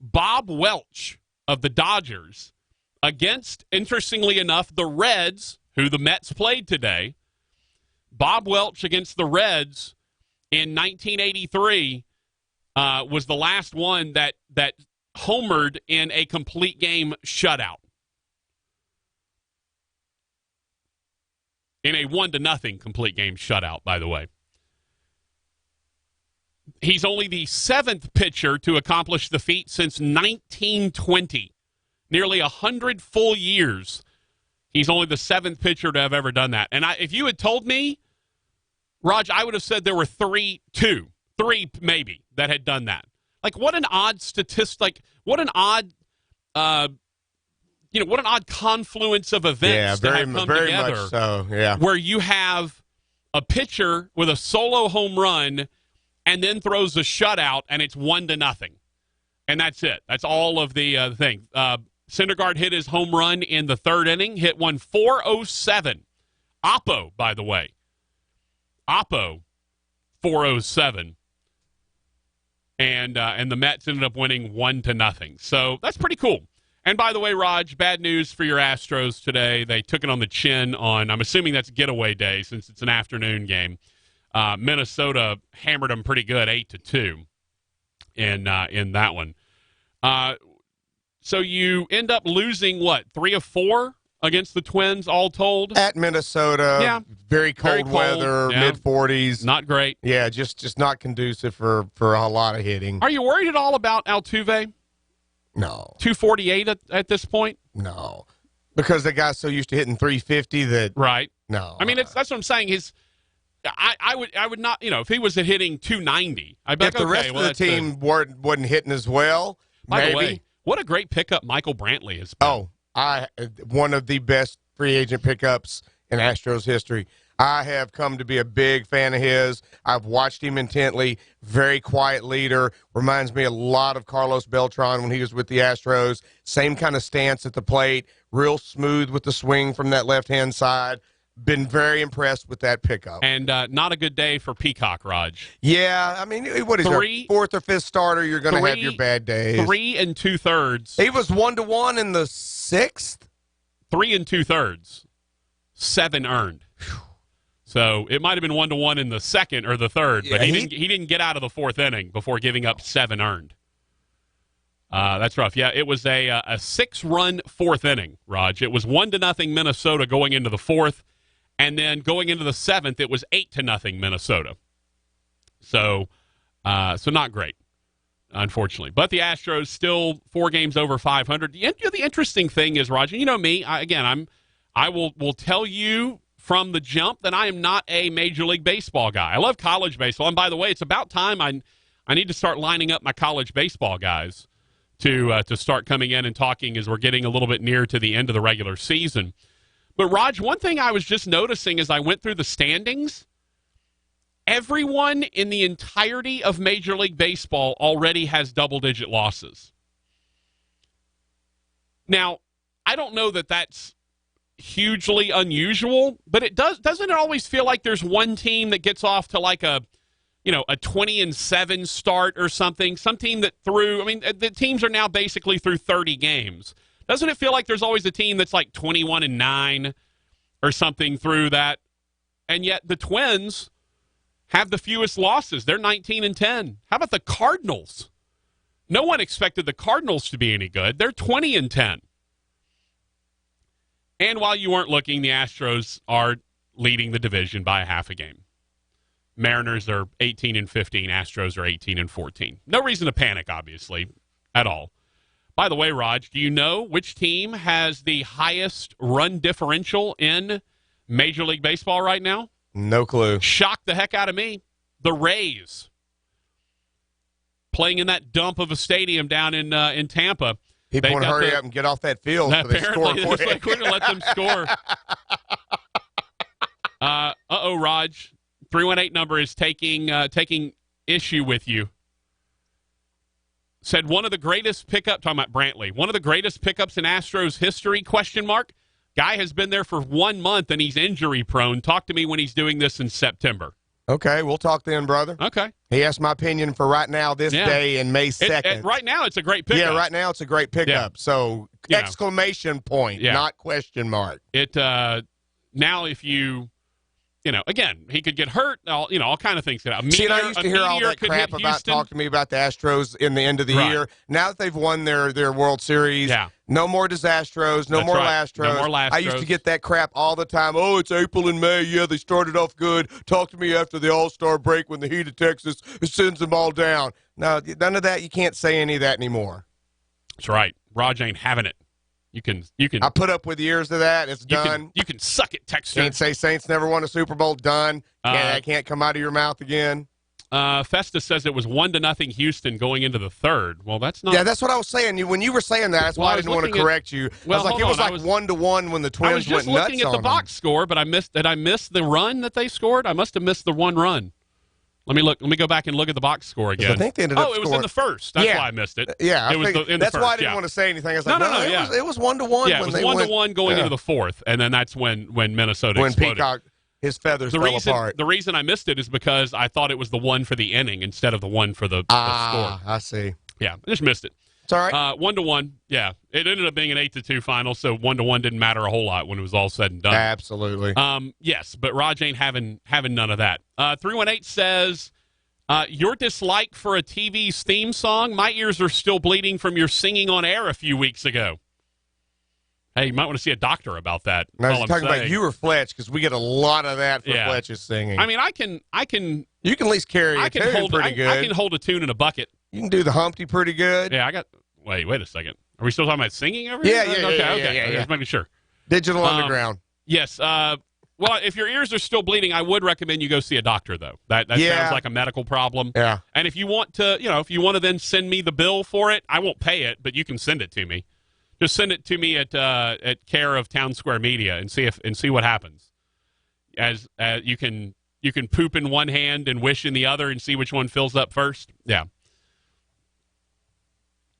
Bob Welch of the Dodgers against, interestingly enough, the Reds, who the Mets played today. Bob Welch against the Reds in 1983 was the last one that homered in a complete game shutout. In a 1-0 complete game shutout, by the way. He's only the 7th pitcher to accomplish the feat since 1920. Nearly 100 full years. He's only the 7th pitcher to have ever done that. And if you had told me, Raj, I would have said there were 3 maybe, that had done that. Like, what an odd statistic. Like, what an odd, what an odd confluence of events that have come together. Much so, yeah. Where you have a pitcher with a solo home run and then throws a shutout, and it's 1-0. And that's it. That's all of the thing. Syndergaard hit his home run in the 3rd inning, hit one 407. Oppo, by the way. Oppo, 407. And the Mets ended up winning 1-0. So that's pretty cool. And by the way, Raj, bad news for your Astros today. They took it on the chin on, I'm assuming that's getaway day since it's an afternoon game. Minnesota hammered them pretty good, 8-2 in that one. So you end up losing, 3 of 4 against the Twins, all told? At Minnesota. Yeah. Very cold weather, yeah. mid-40s. Not great. Yeah, just not conducive for a lot of hitting. Are you worried at all about Altuve? No. 248 at this point? No. Because the guy's so used to hitting 350 that... Right. No. I mean, that's what I'm saying. I would not, if he was hitting 290, I'd be if the rest of the team wasn't hitting as well, By the way, what a great pickup Michael Brantley has been. One of the best free agent pickups in Astros history. I have come to be a big fan of his. I've watched him intently. Very quiet leader. Reminds me a lot of Carlos Beltran when he was with the Astros. Same kind of stance at the plate. Real smooth with the swing from that left-hand side. Been very impressed with that pickup. And not a good day for Peacock, Raj. Yeah, I mean, what is it? 4th or 5th starter, you're going to have your bad days. 3 2/3. He was 1-1 in the 6th? 3 2/3. 7 earned. So it might have been 1-1 in the 2nd or the 3rd, but he didn't get out of the 4th inning before giving up 7 earned. That's rough. Yeah, it was a 6-run fourth inning, Raj. It was 1-0 Minnesota going into the fourth, and then going into the seventh, it was 8-0 Minnesota. So not great, unfortunately. But the Astros still 4 games over 500. The interesting thing is, Raj, you know me. I will tell you from the jump that I am not a Major League Baseball guy. I love college baseball, and by the way, it's about time I need to start lining up my college baseball guys to start coming in and talking as we're getting a little bit near to the end of the regular season. But, Raj, one thing I was just noticing as I went through the standings, everyone in the entirety of Major League Baseball already has double-digit losses. Now, I don't know that that's hugely unusual, but doesn't it always feel like there's one team that gets off to like a 20-7 start or something, some team that the teams are now basically through 30 games. Doesn't it feel like there's always a team that's like 21-9 or something through that? And yet the Twins have the fewest losses. They're 19-10. How about the Cardinals? No one expected the Cardinals to be any good. They're 20-10. And while you weren't looking, the Astros are leading the division by a half a game. Mariners are 18-15. Astros are 18-14. No reason to panic, obviously, at all. By the way, Raj, do you know which team has the highest run differential in Major League Baseball right now? No clue. Shocked the heck out of me. The Rays. Playing in that dump of a stadium down in Tampa. People want to hurry up and get off that field so they score quick. It's like we're going to let them score. Raj. 318 number is taking issue with you. Said one of the greatest pickup, talking about Brantley, one of the greatest pickups in Astros history, ? Guy has been there for 1 month and he's injury prone. Talk to me when he's doing this in September. Okay, we'll talk then, brother. Okay. He asked my opinion for right now, this day, in May 2nd. Right now, it's a great pickup. Yeah, right now it's a great pickup. Yeah. So, exclamation point, not question mark. Now if you... again, he could get hurt. All kind of things. I used to hear all that crap about talk to me about the Astros in the end of the year. Now that they've won their World Series, no more disastros, no more Lastros. No more Lastros. I used to get that crap all the time. Oh, it's April and May. Yeah, they started off good. Talk to me after the All-Star break when the heat of Texas sends them all down. No, none of that. You can't say any of that anymore. That's right. Raj ain't having it. You can. I put up with years of that. It's done. You can suck it, Texas. Can't say Saints never won a Super Bowl. Done. That can't come out of your mouth again. Festus says it was 1-0 Houston going into the third. Well, that's not. Yeah, that's what I was saying. When you were saying that, that's why I didn't want to correct you. I was like, it was like 1-1 when the Twins went nuts on them. I was just looking at the box score, but did I miss the run that they scored? I must have missed the one run. Let me look. Let me go back and look at the box score again. I think they ended up it was in the first. That's why I missed it. Yeah, it was that's why I didn't want to say anything. I was like, it was 1-1. Yeah, it was 1-1 going into the fourth, and then that's when Minnesota exploded. Peacock, his feathers fell apart. The reason I missed it is because I thought it was the one for the inning instead of the one for the score. I see. Yeah, I just missed it. It's all right. 1-1. Yeah, it ended up being an 8-2 final, so 1-1 didn't matter a whole lot when it was all said and done. Absolutely. Yes, but Raj ain't having none of that. 318 says. Your dislike for a TV's theme song, my ears are still bleeding from your singing on air a few weeks ago. Hey, you might want to see a doctor about that. I was talking about you or Fletch, because we get a lot of that for Fletch's singing. I mean, I can. You can at least carry a tune pretty good. I can hold a tune in a bucket. You can do the Humpty pretty good. Yeah, I got. Wait a second. Are we still talking about singing over here? Yeah. Okay. Just making sure. Digital Underground. Yes. Well, if your ears are still bleeding, I would recommend you go see a doctor, though. That sounds like a medical problem. Yeah. And if you want to, then send me the bill for it, I won't pay it, but you can send it to me. Just send it to me at care of Town Square Media and see what happens. As you can poop in one hand and wish in the other and see which one fills up first. Yeah.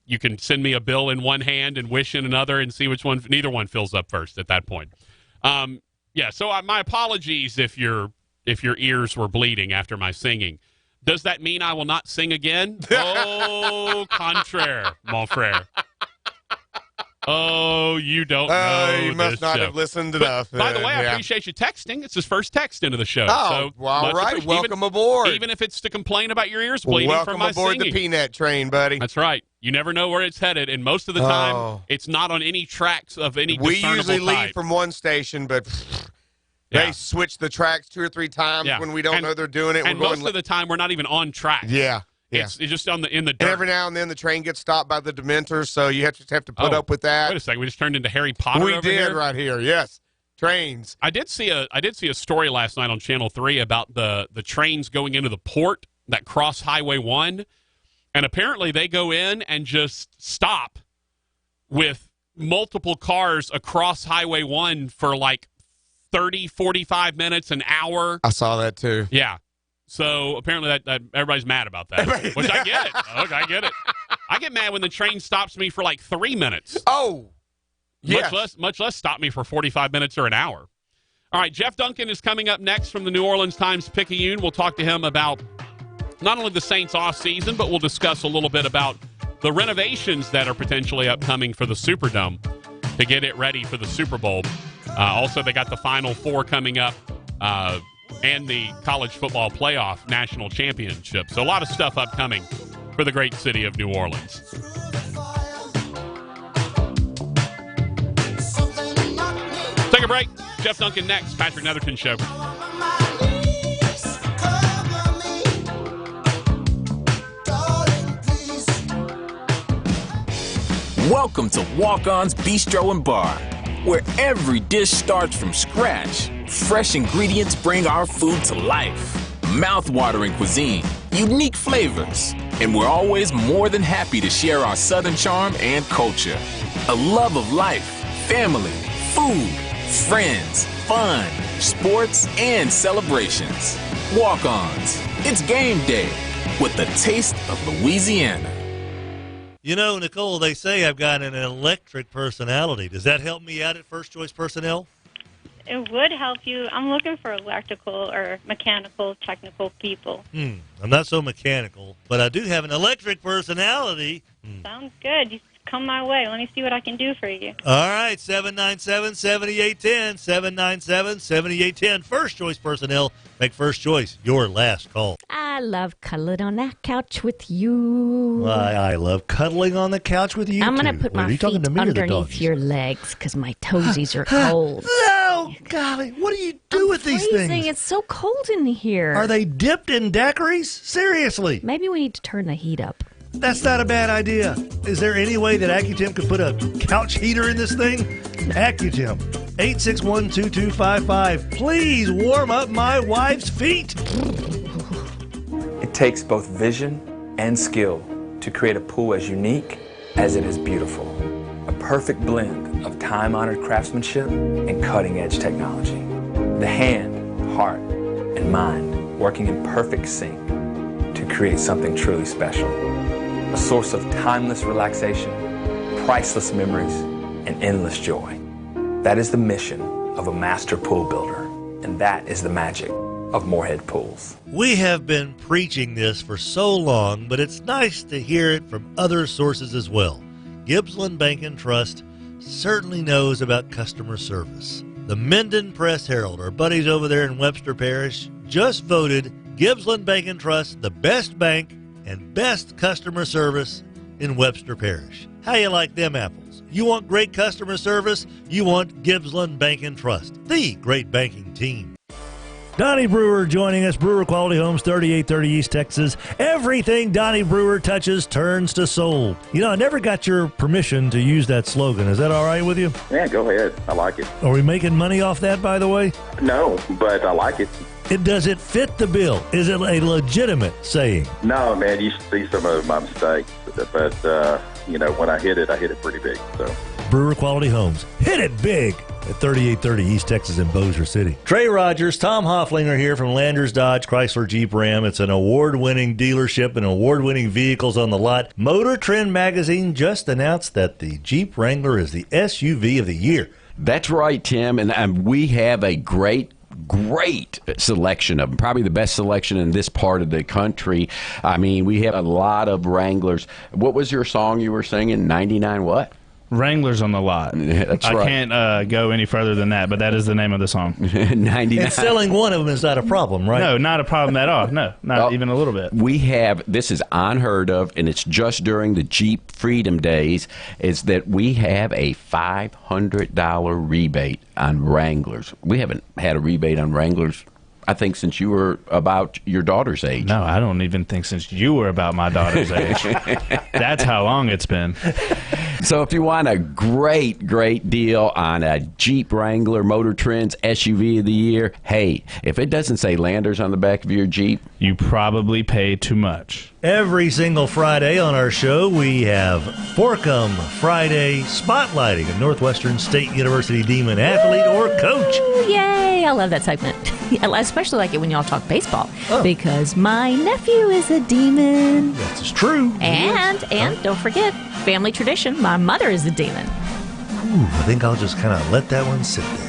You can send me a bill in one hand and wish in another and see which one. Neither one fills up first at that point. Yeah, so my apologies if your ears were bleeding after my singing. Does that mean I will not sing again? Au contraire, mon frère. Oh, you don't know. You must not have listened enough. By the way, I appreciate you texting. It's his first text into the show. Oh, so well, all right. Welcome aboard. Even if it's to complain about your ears bleeding Welcome from my aboard singing. the peanut train, buddy. That's right. You never know where it's headed, and most of the time, it's not on any tracks of any discernible We usually leave type. from one station, but they switch the tracks 2 or 3 times when we don't know they're doing it. And most of the time, we're not even on track. Yeah. It's just in the dirt. And every now and then the train gets stopped by the Dementors, so you have to put up with that. Wait a second, we just turned into Harry Potter. We over did here? right here. Yes, trains. I did see a story last night on Channel 3 about the trains going into the port that cross Highway 1, and apparently they go in and just stop with multiple cars across Highway 1 for like 30, 45 minutes, an hour. I saw that too. Yeah. So apparently that everybody's mad about that, which I get it. Okay, I get it. I get mad when the train stops me for like 3 minutes. Oh, yes. Much less stop me for 45 minutes or an hour. All right, Jeff Duncan is coming up next from the New Orleans Times-Picayune. We'll talk to him about not only the Saints off season, but we'll discuss a little bit about the renovations that are potentially upcoming for the Superdome to get it ready for the Super Bowl. Also, they got the Final Four coming up. And the college football playoff national championship. So a lot of stuff upcoming for the great city of New Orleans. Take a break. Jeff Duncan next. Patrick Netherton Show. Welcome to Walk-On's Bistro and Bar, where every dish starts from scratch. Fresh ingredients bring our food to life. Mouth-watering cuisine, unique flavors, and we're always more than happy to share our Southern charm and culture. A love of life, family, food, friends, fun, sports, and celebrations. Walk-Ons. It's game day with the taste of Louisiana. You know, Nicole, they say I've got an electric personality. Does that help me out at First Choice Personnel? It would help you. I'm looking for electrical or mechanical, technical people. I'm not so mechanical, but I do have an electric personality. Sounds good. You come my way. Let me see what I can do for you. All right, 797-7810, 797-7810. First Choice Personnel, make First Choice your last call. I love cuddling on that couch with you. I love cuddling on the couch with you, I'm going too. to put What, my feet underneath your legs because my toesies are cold. Oh, golly. What do you do with these things? It's so cold in here. Are they dipped in daiquiris? Seriously. Maybe we need to turn the heat up. That's not a bad idea. Is there any way that Accutem could put a couch heater in this thing? Accutem, 861-2255. Please warm up my wife's feet. It takes both vision and skill to create a pool as unique as it is beautiful. A perfect blend of time-honored craftsmanship and cutting-edge technology. The hand, heart, and mind working in perfect sync to create something truly special. A source of timeless relaxation, priceless memories, and endless joy. That is the mission of a master pool builder, and that is the magic of Moorhead Pools. We have been preaching this for so long, but it's nice to hear it from other sources as well. Gibbsland Bank and Trust certainly knows about customer service. The Minden Press-Herald, our buddies over there in Webster Parish, just voted Gibbsland Bank and Trust the best bank and best customer service in Webster Parish. How you like them apples? You want great customer service? You want Gibbsland Bank and Trust, the great banking team. Donnie Brewer joining us, Brewer Quality Homes, 3830 East Texas. Everything Donnie Brewer touches turns to sold. You know, I never got your permission to use that slogan. Is that all right with you? Yeah, go ahead. I like it. Are we making money off that, by the way? No, but I like it. Does it fit the bill? Is it a legitimate saying? No, man, you should see some of my mistakes. But you know, when I hit it pretty big. So Brewer Quality Homes. Hit it big at 3830 East Texas in Bossier City. Trey Rogers, Tom Hofflinger here from Landers Dodge Chrysler Jeep Ram. It's an award-winning dealership and award-winning vehicles on the lot. Motor Trend magazine just announced that the Jeep Wrangler is the SUV of the year. That's right, Tim, and we have a great selection of them, probably the best selection in this part of the country. I mean, we have a lot of Wranglers. What was your song you were singing? 99 what? Wranglers on the lot. That's I right. can't go any further than that, but that is the name of the song. 99. And selling one of them is not a problem, right? No, not a problem at all. No, not even a little bit. We have, this is unheard of, and it's just during the Jeep Freedom Days, is that we have a $500 rebate on Wranglers. We haven't had a rebate on Wranglers, I think, since you were about your daughter's age. No, I don't even think since you were about my daughter's age. That's how long it's been. So if you want a great, great deal on a Jeep Wrangler Motor Trend's SUV of the year, hey, if it doesn't say Landers on the back of your Jeep, you probably pay too much. Every single Friday on our show, we have Forcum Friday spotlighting a Northwestern State University Demon athlete or coach. Ooh, yay! I love that segment. I especially like it when y'all talk baseball because my nephew is a Demon. That's true. And don't forget, family tradition, my mother is a Demon. Ooh, I think I'll just kind of let that one sit there.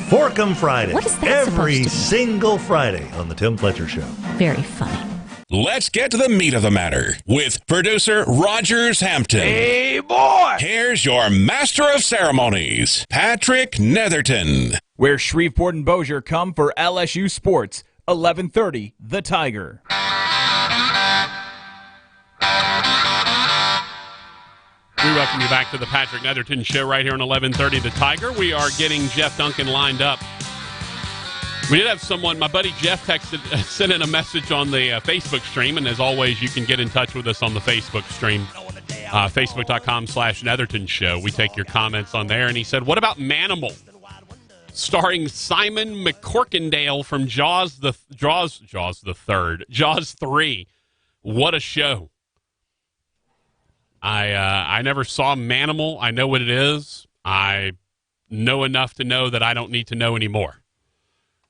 Forcum Friday. What is that Every supposed to mean? single Friday on the Tim Fletcher Show. Very funny. Let's get to the meat of the matter with producer Rogers Hampton. Hey, boy! Here's your master of ceremonies, Patrick Netherton. Where Shreveport and Bossier come for LSU sports. 11:30, The Tiger. We welcome you back to the Patrick Netherton Show right here on 11:30, The Tiger. We are getting Jeff Duncan lined up. We did have someone, my buddy Jeff sent in a message on the Facebook stream, and as always, you can get in touch with us on the Facebook stream, facebook.com/Netherton Show. We take your comments on there, and he said, what about Manimal? Starring Simon McCorkindale from Jaws 3. What a show. I never saw Manimal. I know what it is. I know enough to know that I don't need to know anymore.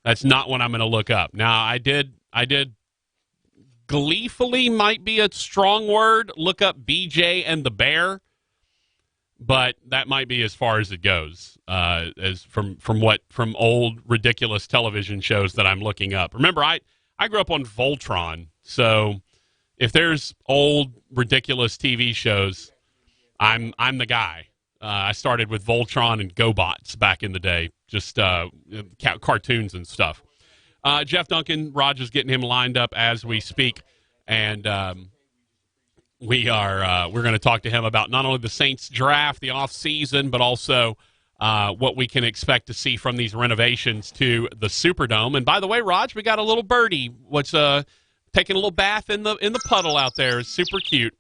That's not what I'm going to look up. Now, I did gleefully, might be a strong word, look up BJ and the Bear, but that might be as far as it goes, as from old ridiculous television shows that I'm looking up. Remember, I grew up on Voltron, so if there's old ridiculous TV shows, I'm the guy. I started with Voltron and GoBots back in the day, just cartoons and stuff. Jeff Duncan, Rogers getting him lined up as we speak, and we're going to talk to him about not only the Saints draft, the off season, but also what we can expect to see from these renovations to the Superdome. And by the way, Raj, we got a little birdie, what's taking a little bath in the puddle out there. It's super cute.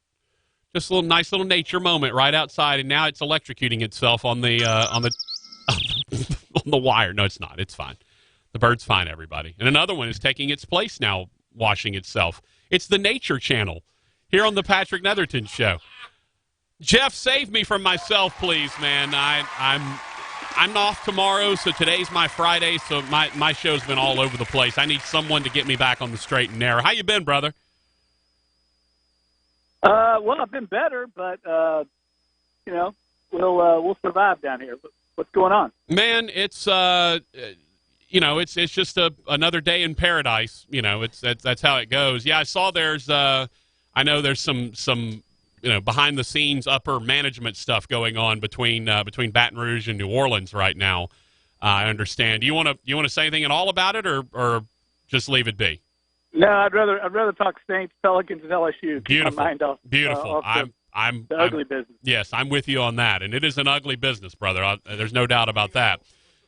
Just a little nice little nature moment right outside, and now it's electrocuting itself on the on the wire. No, it's not. It's fine. The bird's fine, everybody. And another one is taking its place now, washing itself. It's the Nature Channel here on the Patrick Netherton Show. Jeff, save me from myself, please, man. I'm off tomorrow, so today's my Friday, so my show's been all over the place. I need someone to get me back on the straight and narrow. How you been, brother? Well, I've been better, but we'll survive down here. What's going on, man? It's it's just another day in paradise. That's how it goes. Yeah, I saw I know there's some behind the scenes upper management stuff going on between Baton Rouge and New Orleans right now. I understand. Do you want to say anything at all about it, or just leave it be? No, I'd rather talk Saints, Pelicans, and LSU. Beautiful. Keep my mind off. Beautiful. I'm the ugly business. Yes, I'm with you on that, and it is an ugly business, brother. There's no doubt about that.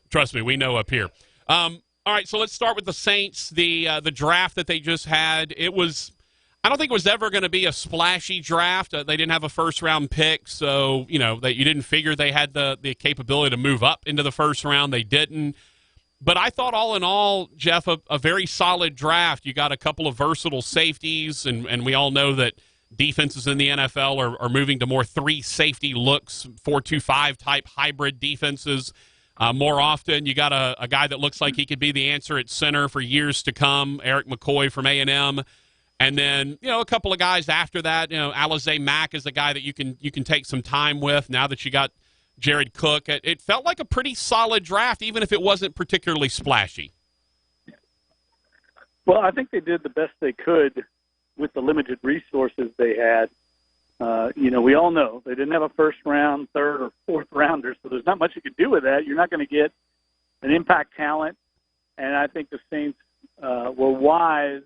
Trust me, we know up here. All right, so let's start with the Saints. The draft that they just had. I don't think it was ever going to be a splashy draft. They didn't have a first-round pick, so that you didn't figure they had the capability to move up into the first round. They didn't. But I thought all in all, Jeff, a very solid draft. You got a couple of versatile safeties, and we all know that defenses in the NFL are moving to more 3 safety looks, 4-2-5 type hybrid defenses more often. You got a guy that looks like he could be the answer at center for years to come, Eric McCoy from A&M. And then, a couple of guys after that, Alize Mack is a guy that you can take some time with now that you got Jared Cook. It felt like a pretty solid draft, even if it wasn't particularly splashy. Well, I think they did the best they could with the limited resources they had. We all know they didn't have a first round, third, or fourth rounder, so there's not much you can do with that. You're not going to get an impact talent, and I think the Saints were wise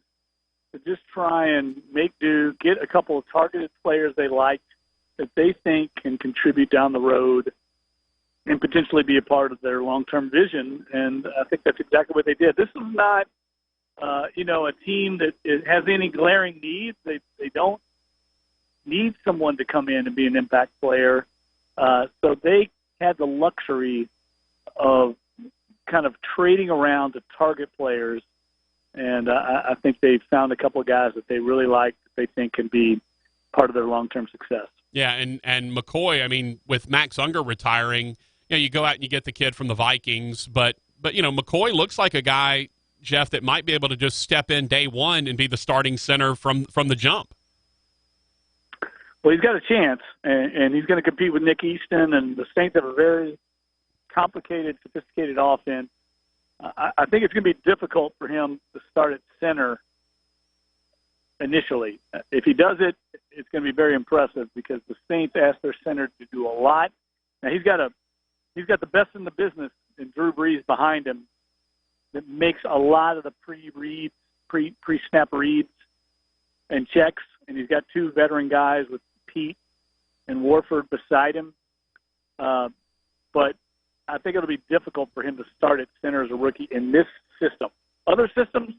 to just try and make do, get a couple of targeted players they liked that they think can contribute down the road and potentially be a part of their long-term vision, and I think that's exactly what they did. This is not, a team that has any glaring needs. They don't need someone to come in and be an impact player. So they had the luxury of kind of trading around to target players. And I think they found a couple of guys that they really like that they think can be part of their long-term success. Yeah, and McCoy, I mean, with Max Unger retiring, you go out and you get the kid from the Vikings, but McCoy looks like a guy, Jeff, that might be able to just step in day one and be the starting center from the jump. Well, he's got a chance, and he's going to compete with Nick Easton, and the Saints have a very complicated, sophisticated offense. I think it's going to be difficult for him to start at center initially. If he does it, it's going to be very impressive because the Saints ask their center to do a lot. Now he's got the best in the business in Drew Brees behind him that makes a lot of the pre-snap reads and checks, and he's got two veteran guys with Pete and Warford beside him. But I think it'll be difficult for him to start at center as a rookie in this system. Other systems,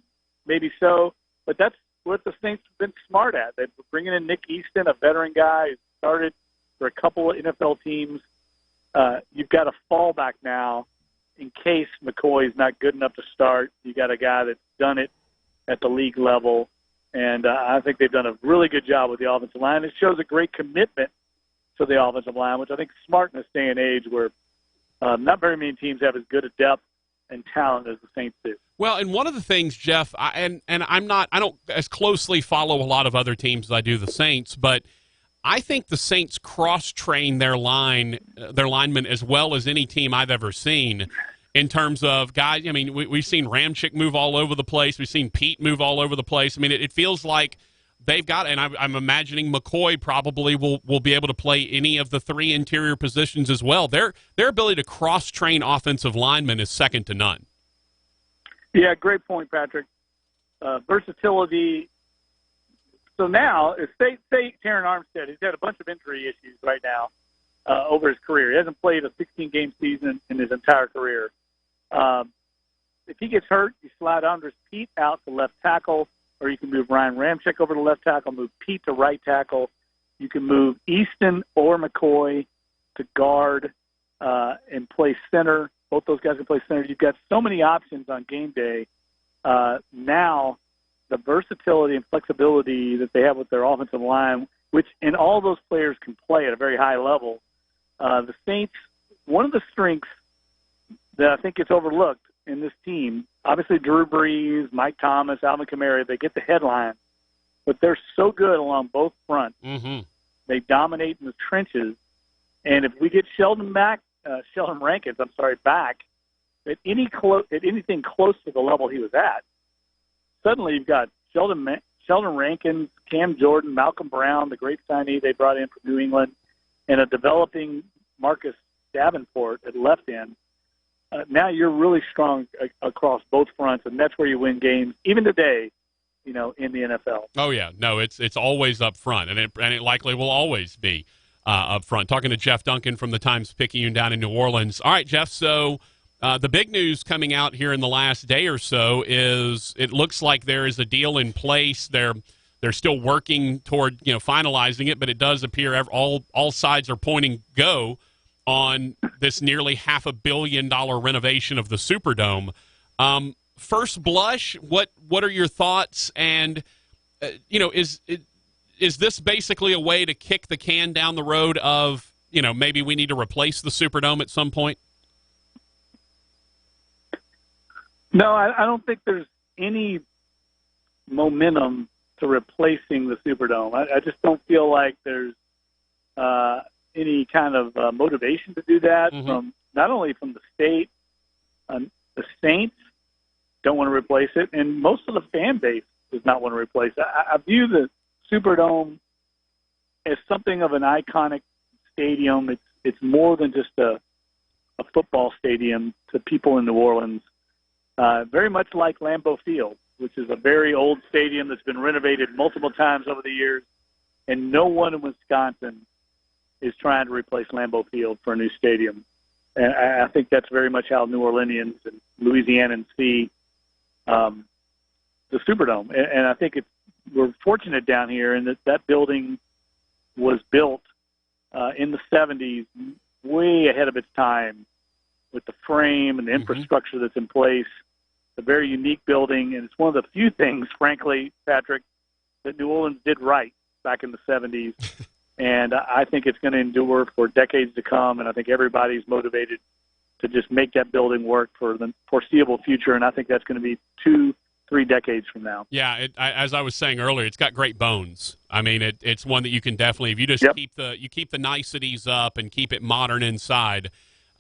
maybe so, but that's what the Saints have been smart at. They're bringing in Nick Easton, a veteran guy who started for a couple of NFL teams. You've got a fallback now in case McCoy is not good enough to start. You got a guy that's done it at the league level, and I think they've done a really good job with the offensive line. It shows a great commitment to the offensive line, which I think is smart in this day and age where not very many teams have as good a depth and talent as the Saints do. Well, and one of the things, Jeff, I don't as closely follow a lot of other teams as I do the Saints, but I think the Saints cross-train their linemen as well as any team I've ever seen in terms of guys. I mean, we've seen Ramchick move all over the place. We've seen Pete move all over the place. I mean, it feels like they've got, and I'm imagining McCoy probably will be able to play any of the three interior positions as well. Their ability to cross-train offensive linemen is second to none. Yeah, great point, Patrick. Versatility. So now, if say Terron Armstead, he's had a bunch of injury issues right now over his career. He hasn't played a 16-game season in his entire career. If he gets hurt, you slide Andres Pete out to left tackle, or you can move Ryan Ramchick over to left tackle, move Pete to right tackle. You can move Easton or McCoy to guard and play center. Both those guys can play center. You've got so many options on game day. Now, the versatility and flexibility that they have with their offensive line, which in all those players can play at a very high level. The Saints, one of the strengths that I think gets overlooked in this team, obviously Drew Brees, Mike Thomas, Alvin Kamara, they get the headline, but they're so good along both fronts. Mm-hmm. They dominate in the trenches. And if we get Sheldon Rankins, back at anything close to the level he was at, suddenly you've got Sheldon Rankins, Cam Jordan, Malcolm Brown, the great signee they brought in from New England, and a developing Marcus Davenport at left end. Now you're really strong across both fronts, and that's where you win games, even today, in the NFL. Oh yeah, no, it's always up front, and it likely will always be up front. Talking to Jeff Duncan from the Times-Picayune down in New Orleans. All right, Jeff. So the big news coming out here in the last day or so is it looks like there is a deal in place. They're still working toward finalizing it, but it does appear all sides are pointing go on this nearly $500 million renovation of the Superdome. First blush, what are your thoughts? And is this basically a way to kick the can down the road of maybe we need to replace the Superdome at some point? No, I don't think there's any momentum to replacing the Superdome. I just don't feel like there's any kind of motivation to do that from not only from the state, the Saints don't want to replace it, and most of the fan base does not want to replace it. I view the Superdome as something of an iconic stadium, it's more than just a football stadium to people in New Orleans. Very much like Lambeau Field, which is a very old stadium that's been renovated multiple times over the years, and no one in Wisconsin is trying to replace Lambeau Field for a new stadium. And I think that's very much how New Orleanians and Louisianans see the Superdome. And I think we're fortunate down here in that building was built in the 70s, way ahead of its time, with the frame and the infrastructure that's in place. A very unique building, and it's one of the few things, frankly, Patrick, that New Orleans did right back in the 70s. And I think it's going to endure for decades to come, and I think everybody's motivated to just make that building work for the foreseeable future, and I think that's going to be 2-3 decades from now. Yeah, as I was saying earlier, it's got great bones. I mean, it's one that you can definitely, if you just keep the niceties up and keep it modern inside.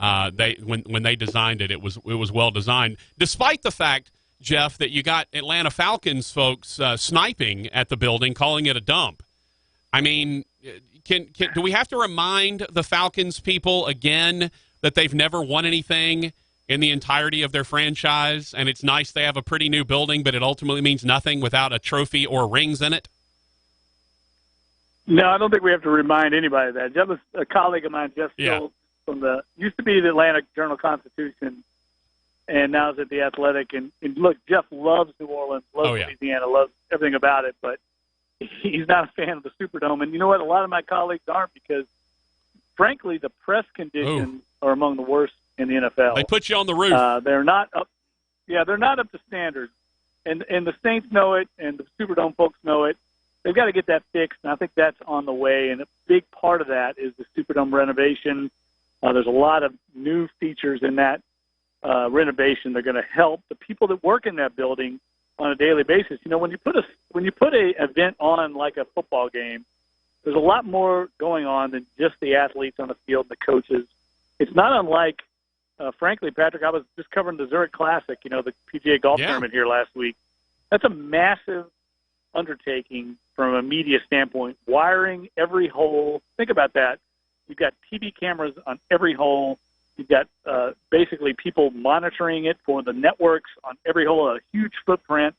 When they designed it, it was well designed. Despite the fact, Jeff, that you got Atlanta Falcons folks sniping at the building, calling it a dump. I mean, do we have to remind the Falcons people again that they've never won anything in the entirety of their franchise, and it's nice they have a pretty new building, but it ultimately means nothing without a trophy or rings in it? No, I don't think we have to remind anybody of that. Jeff was a colleague of mine, Jeff Schultz, from used to be the Atlanta Journal-Constitution, and now is at the Athletic. And look, Jeff loves New Orleans, loves Louisiana, loves everything about it, but he's not a fan of the Superdome. And you know what? A lot of my colleagues aren't, because, frankly, the press conditions are among the worst in the NFL. They put you on the roof. They're not up. Yeah, they're not up to standard, and the Saints know it, and the Superdome folks know it. They've got to get that fixed, and I think that's on the way. And a big part of that is the Superdome renovation. There's a lot of new features in that renovation. They're going to help the people that work in that building on a daily basis. You know, when you put a event on like a football game, there's a lot more going on than just the athletes on the field and the coaches. It's not unlike, frankly, Patrick, I was just covering the Zurich Classic, you know, the PGA golf tournament here last week. That's a massive undertaking from a media standpoint. Wiring every hole. Think about that. You've got TV cameras on every hole. You've got basically people monitoring it for the networks on every hole, a huge footprint.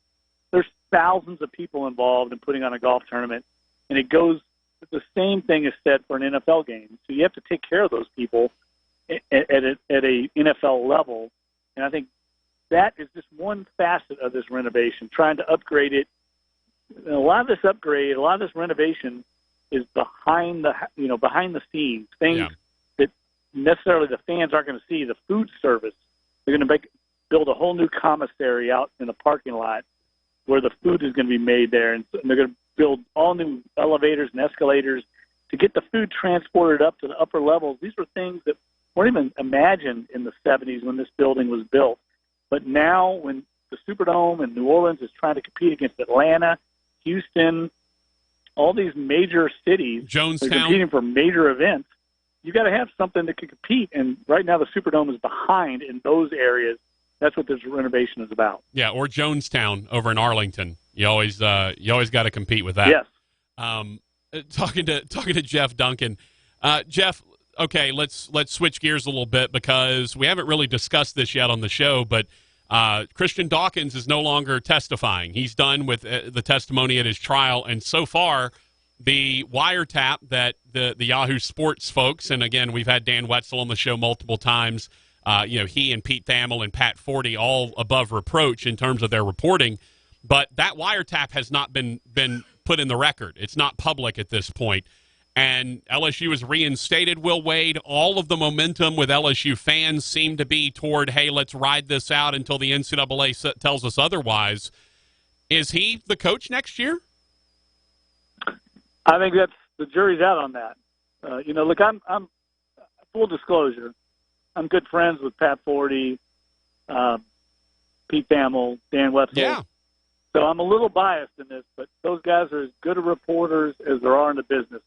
There's thousands of people involved in putting on a golf tournament, and it goes – the same thing is said for an NFL game. So you have to take care of those people at a NFL level, and I think that is just one facet of this renovation, trying to upgrade it. And a lot of this upgrade, a lot of this renovation is behind the scenes, things that necessarily the fans aren't going to see. The food service, they're going to build a whole new commissary out in the parking lot where the food is going to be made there, and they're going to build all new elevators and escalators to get the food transported up to the upper levels. These were things that weren't even imagined in the 70s when this building was built. But now when the Superdome and New Orleans is trying to compete against Atlanta, Houston, all these major cities, Jonestown, they're competing for major events, you got to have something that can compete. And right now the Superdome is behind in those areas. That's what this renovation is about. Yeah, or Jonestown over in Arlington. You always got to compete with that. Yes. Talking to Jeff Duncan. Jeff, okay, let's switch gears a little bit, because we haven't really discussed this yet on the show, but Christian Dawkins is no longer testifying. He's done with the testimony at his trial, and so far the wiretap that the Yahoo Sports folks, and again, we've had Dan Wetzel on the show multiple times, he and Pete Thamel and Pat Forty all above reproach in terms of their reporting, but that wiretap has not been put in the record. It's not public at this point. And LSU has reinstated Will Wade. All of the momentum with LSU fans seem to be toward, hey, let's ride this out until the NCAA tells us otherwise. Is he the coach next year? I think the jury's out on that. Look, I'm full disclosure. I'm good friends with Pat Forty, Pete Thamel, Dan Wetzel. Yeah. So I'm a little biased in this, but those guys are as good of reporters as there are in the business.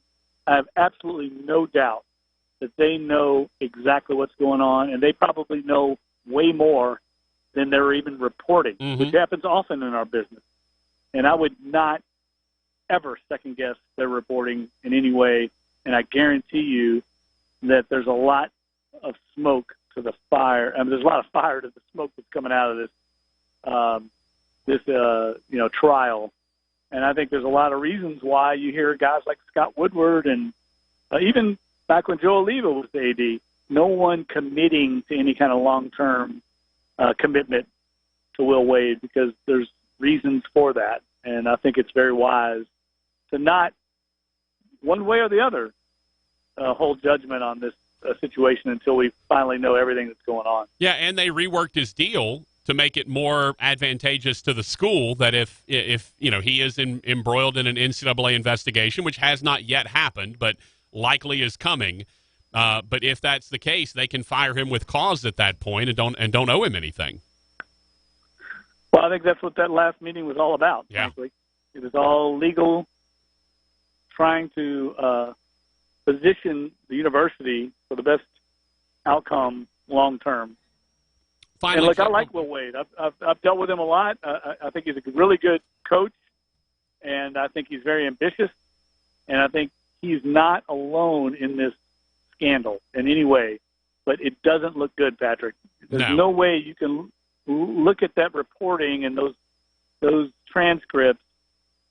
I have absolutely no doubt that they know exactly what's going on, and they probably know way more than they're even reporting, which happens often in our business. And I would not ever second guess their reporting in any way. And I guarantee you that there's a lot of smoke to the fire. I mean, there's a lot of fire to the smoke that's coming out of this trial. And I think there's a lot of reasons why you hear guys like Scott Woodward and even back when Joe Oliva was the AD, no one committing to any kind of long-term commitment to Will Wade, because there's reasons for that. And I think it's very wise to not, one way or the other, hold judgment on this situation until we finally know everything that's going on. Yeah, and they reworked his deal to make it more advantageous to the school that if he is embroiled in an NCAA investigation, which has not yet happened, but likely is coming. But if that's the case, they can fire him with cause at that point and don't owe him anything. Well, I think that's what that last meeting was all about, frankly. It was all legal, trying to position the university for the best outcome long term. Finally, and look, I like Will Wade. I've dealt with him a lot. I think he's a really good coach, and I think he's very ambitious, and I think he's not alone in this scandal in any way. But it doesn't look good, Patrick. There's no way you can look at that reporting and those transcripts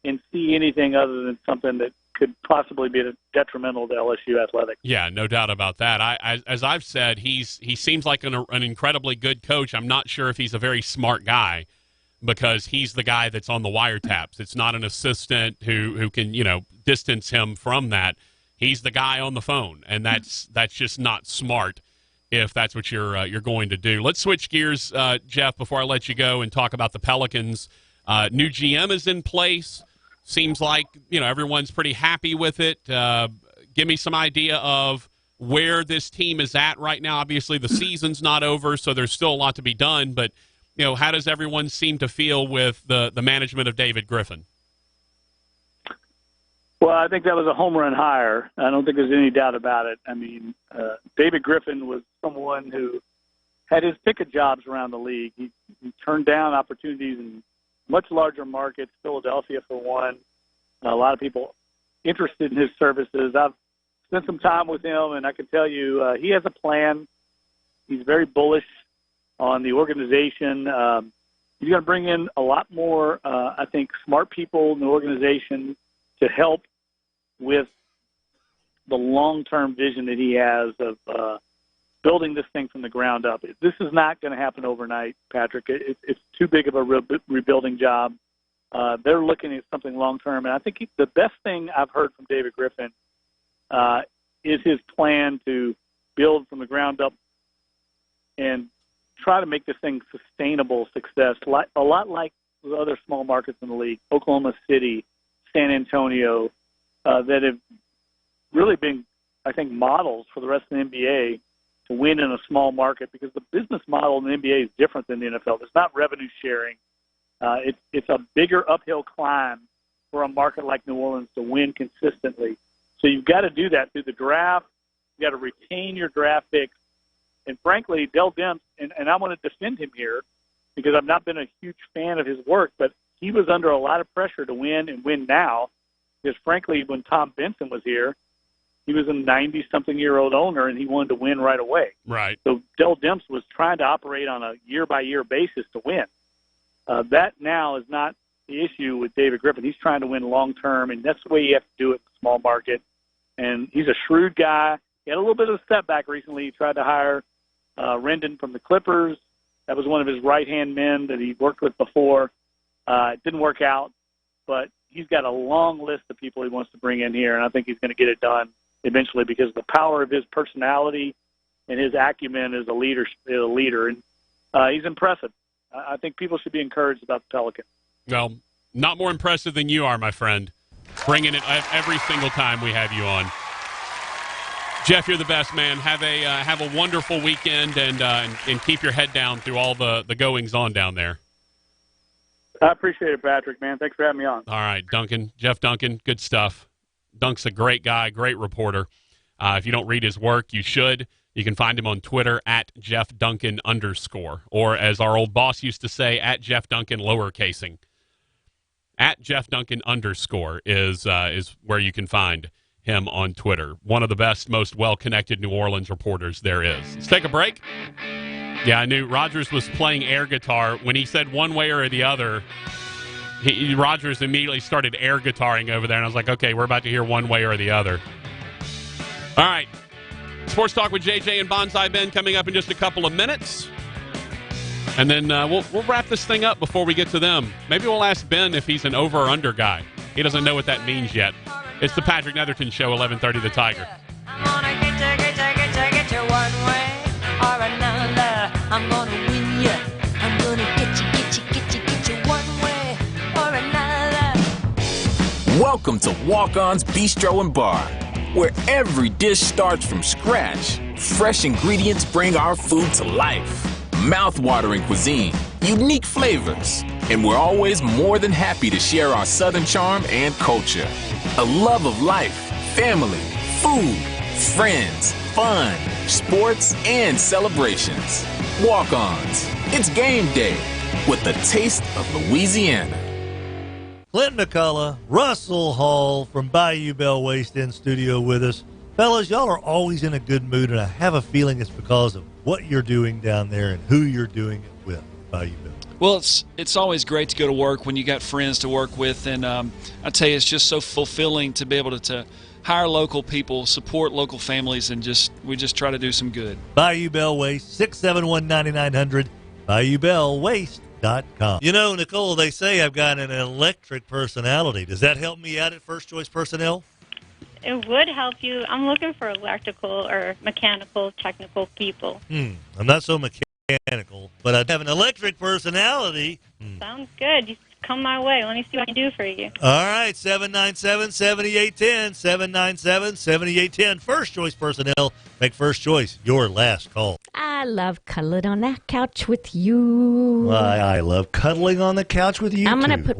and see anything other than something that could possibly be detrimental to LSU athletics. Yeah, no doubt about that. As I've said, he seems like an incredibly good coach. I'm not sure if he's a very smart guy, because he's the guy that's on the wiretaps. It's not an assistant who can distance him from that. He's the guy on the phone, and that's just not smart if that's what you're going to do. Let's switch gears, Jeff, before I let you go and talk about the Pelicans. New GM is in place. Seems like everyone's pretty happy with it. Give me some idea of where this team is at right now. Obviously, the season's not over, so there's still a lot to be done. But how does everyone seem to feel with the management of David Griffin? Well, I think that was a home run hire. I don't think there's any doubt about it. I mean, David Griffin was someone who had his pick of jobs around the league. He turned down opportunities in much larger markets, Philadelphia for one. A lot of people interested in his services. I've spent some time with him, and I can tell you he has a plan. He's very bullish on the organization. He's going to bring in a lot more, I think, smart people in the organization to help with the long-term vision that he has of building this thing from the ground up. This is not going to happen overnight, Patrick. It's too big of a rebuilding job. They're looking at something long-term, and I think the best thing I've heard from David Griffin is his plan to build from the ground up and try to make this thing sustainable success, a lot like the other small markets in the league, Oklahoma City, San Antonio, that have really been, I think, models for the rest of the NBA to win in a small market, because the business model in the NBA is different than the NFL. It's not revenue sharing. It's a bigger uphill climb for a market like New Orleans to win consistently. So you've got to do that through the draft. You've got to retain your draft picks. And frankly, Dell Demps, and I want to defend him here because I've not been a huge fan of his work, but he was under a lot of pressure to win and win now, because frankly, when Tom Benson was here, he was a 90-something-year-old owner, and he wanted to win right away. Right. So Dell Demps was trying to operate on a year-by-year basis to win. That now is not the issue with David Griffin. He's trying to win long-term, and that's the way you have to do it in a small market. And he's a shrewd guy. He had a little bit of a setback recently. He tried to hire Rendon from the Clippers. That was one of his right-hand men that he worked with before. It didn't work out, but he's got a long list of people he wants to bring in here, and I think he's going to get it done eventually because of the power of his personality and his acumen as a leader. And he's impressive. I think people should be encouraged about the Pelicans. Well, not more impressive than you are, my friend. Bringing it every single time we have you on. Jeff, you're the best, man. Have a wonderful weekend and keep your head down through all the goings on down there. I appreciate it, Patrick, man. Thanks for having me on. All right, Duncan. Jeff Duncan, good stuff. Dunk's a great guy, great reporter. If you don't read his work, you should. You can find him on Twitter at @JeffDuncan_, or as our old boss used to say, @JeffDuncan lowercasing. At Jeff Duncan _ is where you can find him on Twitter. One of the best, most well-connected New Orleans reporters there is. Let's take a break. Yeah, I knew Rogers was playing air guitar. When he said one way or the other, Rogers immediately started air guitaring over there, and I was like, okay, we're about to hear one way or the other. All right. Sports Talk with JJ and Bonsai Ben coming up in just a couple of minutes. And then we'll wrap this thing up before we get to them. Maybe we'll ask Ben if he's an over or under guy. He doesn't know what that means yet. It's the Patrick Netherton Show, 1130 The Tiger. I'm gonna get you one way or another. I'm gonna win you. I'm gonna get you one way or another. Welcome to Walk-On's Bistro and Bar, where every dish starts from scratch. Fresh ingredients bring our food to life. Mouth-watering cuisine, unique flavors, and we're always more than happy to share our Southern charm and culture. A love of life, family, food, friends, fun, sports, and celebrations. Walk-Ons. It's game day with the taste of Louisiana. Clint McCullough, Russell Hall from Bayou Bell Waste in studio with us. Fellas, y'all are always in a good mood, and I have a feeling it's because of what you're doing down there and who you're doing it with, Bayou Bell. Well, it's always great to go to work when you got friends to work with, and I tell you, it's just so fulfilling to be able to hire local people, support local families, and we just try to do some good. Bayou Bell Waste, 671-9900, BayouBellWaste.com. You know, Nicole, they say I've got an electric personality. Does that help me out at First Choice Personnel? It would help you. I'm looking for electrical or mechanical, technical people. I'm not so mechanical, but I have an electric personality. Sounds good. You come my way. Let me see what I can do for you. All right, 797-7810, 797-7810. First Choice Personnel, make First Choice your last call. I love cuddling on that couch with you. I love cuddling on the couch with you, I'm going to too. put my